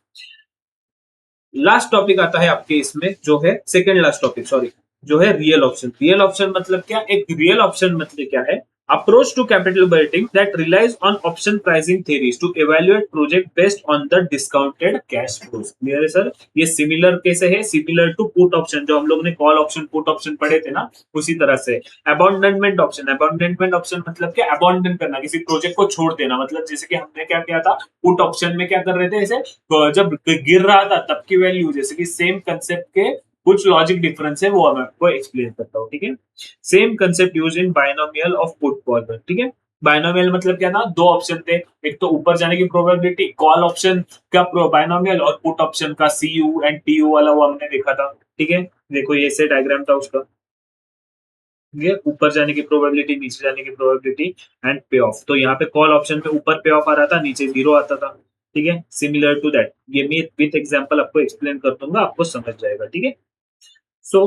लास्ट टॉपिक आता है आपके इसमें जो है सेकंड लास्ट टॉपिक, सॉरी, जो है रियल ऑप्शन। रियल ऑप्शन मतलब क्या, एक रियल ऑप्शन मतलब क्या है, approach to capital budgeting that relies on option pricing theories to evaluate project based on the discounted cash flows. Clear है सर, ये सिमिलर कैसे है, सिमिलर टू पुट ऑप्शन, जो हम लोग ने कॉल ऑप्शन पुट ऑप्शन पढ़े थे ना, उसी तरह से। अबॉन्डनमेंट ऑप्शन, अबॉन्डनमेंट ऑप्शन मतलब क्या, अबॉन्डन करना, किसी प्रोजेक्ट को छोड़ देना, मतलब जैसे कि हमने क्या किया था पुट ऑप्शन में, क्या कर रहे थे, ऐसे तो जब गिर रहा था तब की वैल्यू, जैसे कि सेम कंसेप्ट के कुछ लॉजिक डिफरेंस है वो मैं आपको एक्सप्लेन करता हूँ। ठीक है, same concept use in binomial of put call. ठीक है, बायनोमियल मतलब क्या था, दो ऑप्शन थे, एक तो ऊपर जाने की प्रोबेबिलिटी कॉल ऑप्शन का बायनोमियल, और पुट ऑप्शन का सी यू एंड टी यू वाला वो हमने देखा था। ठीक है, देखो ये से डायग्राम था उसका, ये ऊपर जाने की प्रोबेबिलिटी, नीचे जाने की प्रोबेबिलिटी एंड पे ऑफ। तो यहाँ पे कॉल ऑप्शन पे ऊपर पे ऑफ आ रहा था, नीचे जीरो आता था। ठीक है, सिमिलर टू दैट, ये मैं विथ एग्जांपल आपको एक्सप्लेन कर दूंगा, आपको समझ जाएगा। ठीक है, so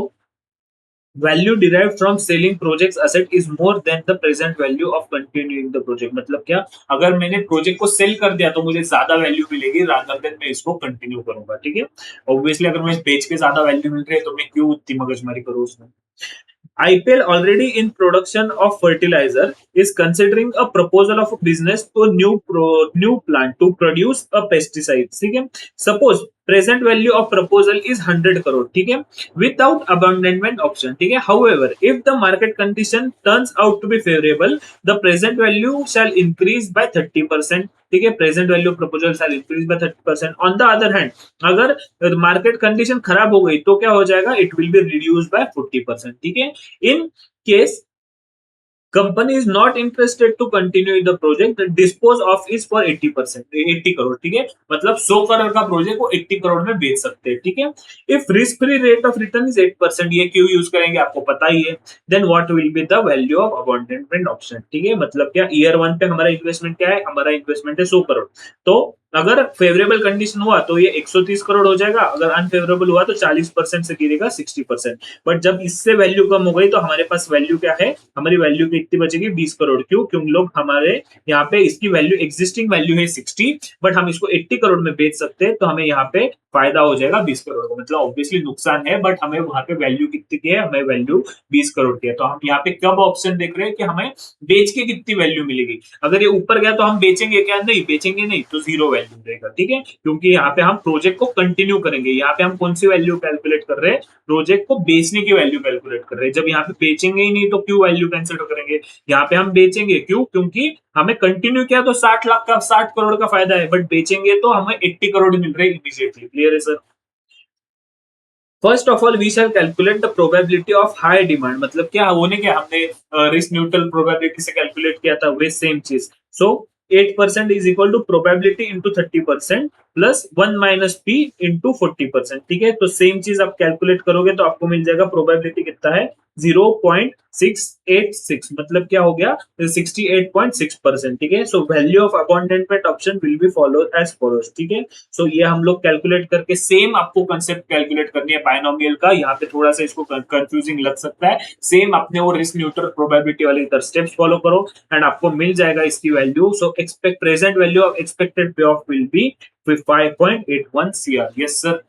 value derived from selling projects asset is more than the present value of continuing the project. मतलब क्या, अगर मैंने प्रोजेक्ट को सेल कर दिया तो मुझे ज्यादा वैल्यू मिलेगी रादर देन मैं इसको कंटिन्यू करूंगा। ठीक है, ऑब्वियसली अगर मैं बेच के ज्यादा वैल्यू मिल रही है तो मैं क्यों उतनी मगजमारी करूँ उसमें। IPL already in production of fertilizer is considering a proposal of a business to new plant to produce a pesticide. ठीक है, suppose present value of proposal is 100 crore, ठीक है, without abandonment option। ठीक है, however if the market condition turns out to be favorable the present value shall increase by 30%। ठीक है, present value proposal shall increase by 30%। On the other hand अगर मार्केट कंडीशन खराब हो गई तो क्या हो जाएगा, it will be reduce by 40%। ठीक है, in case company is not interested to continue the project the dispose of is for 80%, 80 crore. ठीक है, मतलब 100 करोड़ का प्रोजेक्ट को 80 करोड़ में बेच सकते हैं। ठीक है, if risk free rate of return is 8%, ये क्यों यूज करेंगे आपको पता ही है, then what will be the value of abandonment option. ठीक है, मतलब क्या, ईयर 1 पे हमारा इन्वेस्टमेंट क्या है, हमारा इन्वेस्टमेंट है 100 करोड़, तो अगर फेवरेबल कंडीशन हुआ तो ये 130 करोड़ हो जाएगा, अगर अनफेवरेबल हुआ तो 40% से गिरेगा 60%। बट जब इससे वैल्यू कम हो गई तो हमारे पास वैल्यू क्या है, हमारी वैल्यू कितनी बचेगी 20 करोड़। क्यों, क्योंकि लोग हमारे यहाँ पे इसकी वैल्यू एक्जिस्टिंग वैल्यू है 60 बट हम इसको 80 करोड़ में बेच सकते हैं, तो हमें यहाँ पे फायदा हो जाएगा 20 करोड़ का। मतलब ऑब्वियसली नुकसान है बट हमें वहां पे वैल्यू कितनी की है, हमें वैल्यू 20 करोड़ की है। तो हम यहाँ पे कब ऑप्शन देख रहे हैं कि हमें बेच के कितनी वैल्यू मिलेगी, अगर ये ऊपर गया तो हम बेचेंगे क्या, नहीं बेचेंगे, नहीं तो जीरो वैल्यू। वैल्यू रहेगा, ठीक है, क्योंकि यहाँ पे हम प्रोजेक्ट को कंटिन्यू करेंगे। यहाँ पे हम कौन सी वैल्यू कैलकुलेट कर रहे हैं, प्रोजेक्ट को बेचने की वैल्यू कैलकुलेट कर रहे हैं। जब यहाँ पे बेचेंगे ही नहीं तो क्यों वैल्यू कंसिडर करेंगे, यहाँ पे हम बेचेंगे क्यों, क्योंकि हमें कंटिन्यू किया तो 60 लाख का 60 करोड़ का फायदा है, बट बेचेंगे तो हमें 80 करोड़ मिल रहे हैं इमीडिएटली। क्लियर है sir? First of all we shall calculate the probability of high demand, मतलब क्या होने क्या हमने रिस्क न्यूट्रल प्रोबेबिलिटी से कैलकुलेट किया था वे सेम चीज। So 8% is equal to probability into 30% plus 1 - p into 40%, ठीक है। तो सेम चीज आप कैलकुलेट करोगे तो आपको मिल जाएगा प्रोबेबिलिटी कितना है, 0.686, मतलब क्या हो गया, 68.6%, ठीक है। So value of abandonment option will be follow as follows, ठीक है। सो ये हम लोग कैलकुलेट करके सेम आपको कंसेप्ट कैलकुलेट करनी है बायनोमियल का। यहाँ पे थोड़ा सा इसको कंफ्यूजिंग लग सकता है, सेम अपने वो रिस्क न्यूट्रल प्रोबेबिलिटी वाले इधर स्टेप्स फॉलो करो एंड आपको मिल जाएगा इसकी value. So expect present value of expected payoff will be 5.81 CR। Yes sir,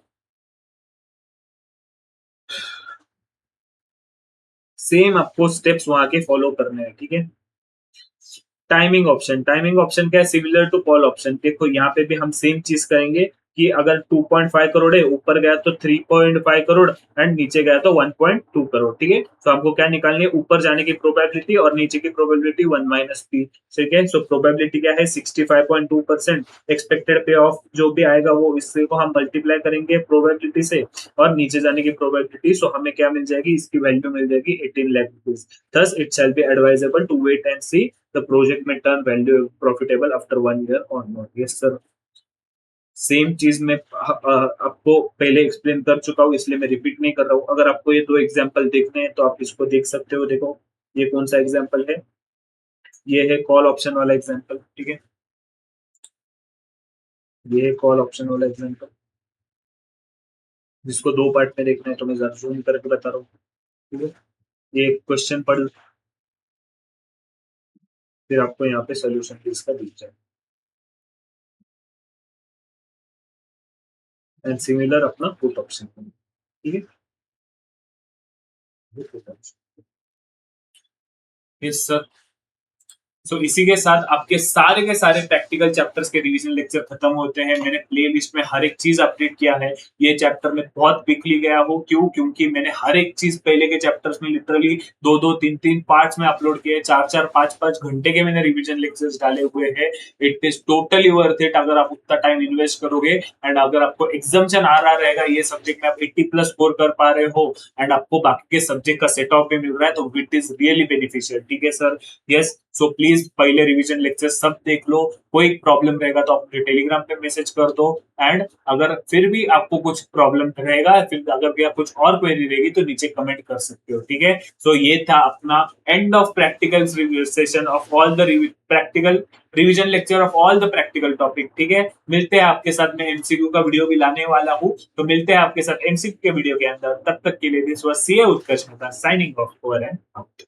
same आपको स्टेप्स वहां के फॉलो करने हैं, ठीक है। टाइमिंग ऑप्शन क्या है, सिमिलर टू कॉल ऑप्शन। देखो यहाँ पे भी हम सेम चीज करेंगे कि अगर 2.5 करोड़ है, ऊपर गया तो 3.5 करोड़ एंड नीचे गया तो 1.2 करोड़, ठीक है। तो हमको क्या निकालनी है, ऊपर जाने की प्रोबेबिलिटी और नीचे की प्रोबेबिलिटी 1 - p, ठीक है। सो प्रोबेबिलिटी क्या है, 65.2%। एक्सपेक्टेड पे ऑफ जो भी आएगा वो इससे को हम मल्टीप्लाई करेंगे प्रोबेबिलिटी से, और नीचे जाने की प्रोबेबिलिटी। सो हमें क्या मिल जाएगी, इसकी वैल्यू मिल जाएगी 18 lakh rupees. Thus it shall be advisable to wait and see the project may turn value profitable after 1 year or not। yes sir, same चीज मैं आपको पहले एक्सप्लेन कर चुका हूँ, इसलिए मैं रिपीट नहीं कर रहा हूँ। अगर आपको ये दो एग्जांपल देखने हैं तो आप इसको देख सकते हो। देखो ये कौन सा एग्जांपल है, ये है कॉल ऑप्शन वाला एग्जांपल, ठीक है। ये है कॉल ऑप्शन वाला एग्जांपल, जिसको दो पार्ट में देखना है तो मैं जरा जूम करके बता रहा हूँ, ठीक है। ये क्वेश्चन पढ़, फिर आपको यहाँ पे सोल्यूशन भी इसका दिख जाए। एंड सिमिलर अपना पुट ऑप्शन, ठीक है। Yes sir. सो इसी के साथ आपके सारे के सारे प्रैक्टिकल चैप्टर्स के रिवीजन लेक्चर खत्म होते हैं। मैंने प्ले लिस्ट में हर एक चीज अपडेट किया है। ये चैप्टर में बहुत वीकली गया हूँ, क्यों, क्योंकि मैंने हर एक चीज पहले के चैप्टर्स में लिटरली दो दो तीन तीन पार्ट्स में अपलोड किए, चार चार पांच पांच घंटे के मैंने रिवीजन लेक्चर्स डाले हुए हैं। It is totally worth it अगर आप उतना टाइम इन्वेस्ट करोगे। एंड अगर आपको एग्जाम्शन आ रहा रहेगा ये सब्जेक्ट में, आप 80+ स्कोर कर पा रहे हो एंड आपको बाकी के सब्जेक्ट का सेट ऑफ भी मिल रहा है, तो इट इज रियली बेनिफिशियल, ठीक है सर। यस, सो प्लीज पहले रिवीजन लेक्चर सब देख लो। कोई प्रॉब्लम रहेगा तो आप मुझे टेलीग्राम पे मैसेज कर दो। एंड अगर फिर भी आपको कुछ प्रॉब्लम रहेगा, फिर अगर भी आप कुछ और क्वेरी रहेगी तो नीचे कमेंट कर सकते हो, ठीक है। सो ये था अपना end of practical session of all the practical revision lecture of all the practical topic, ठीक है। मिलते हैं आपके साथ, में एमसीक्यू का वीडियो भी लाने वाला हूँ, तो मिलते हैं आपके साथ एमसीक्यू के वीडियो के अंदर। तब तक के लिए this was CA Utkarsh Mehta signing off over and out.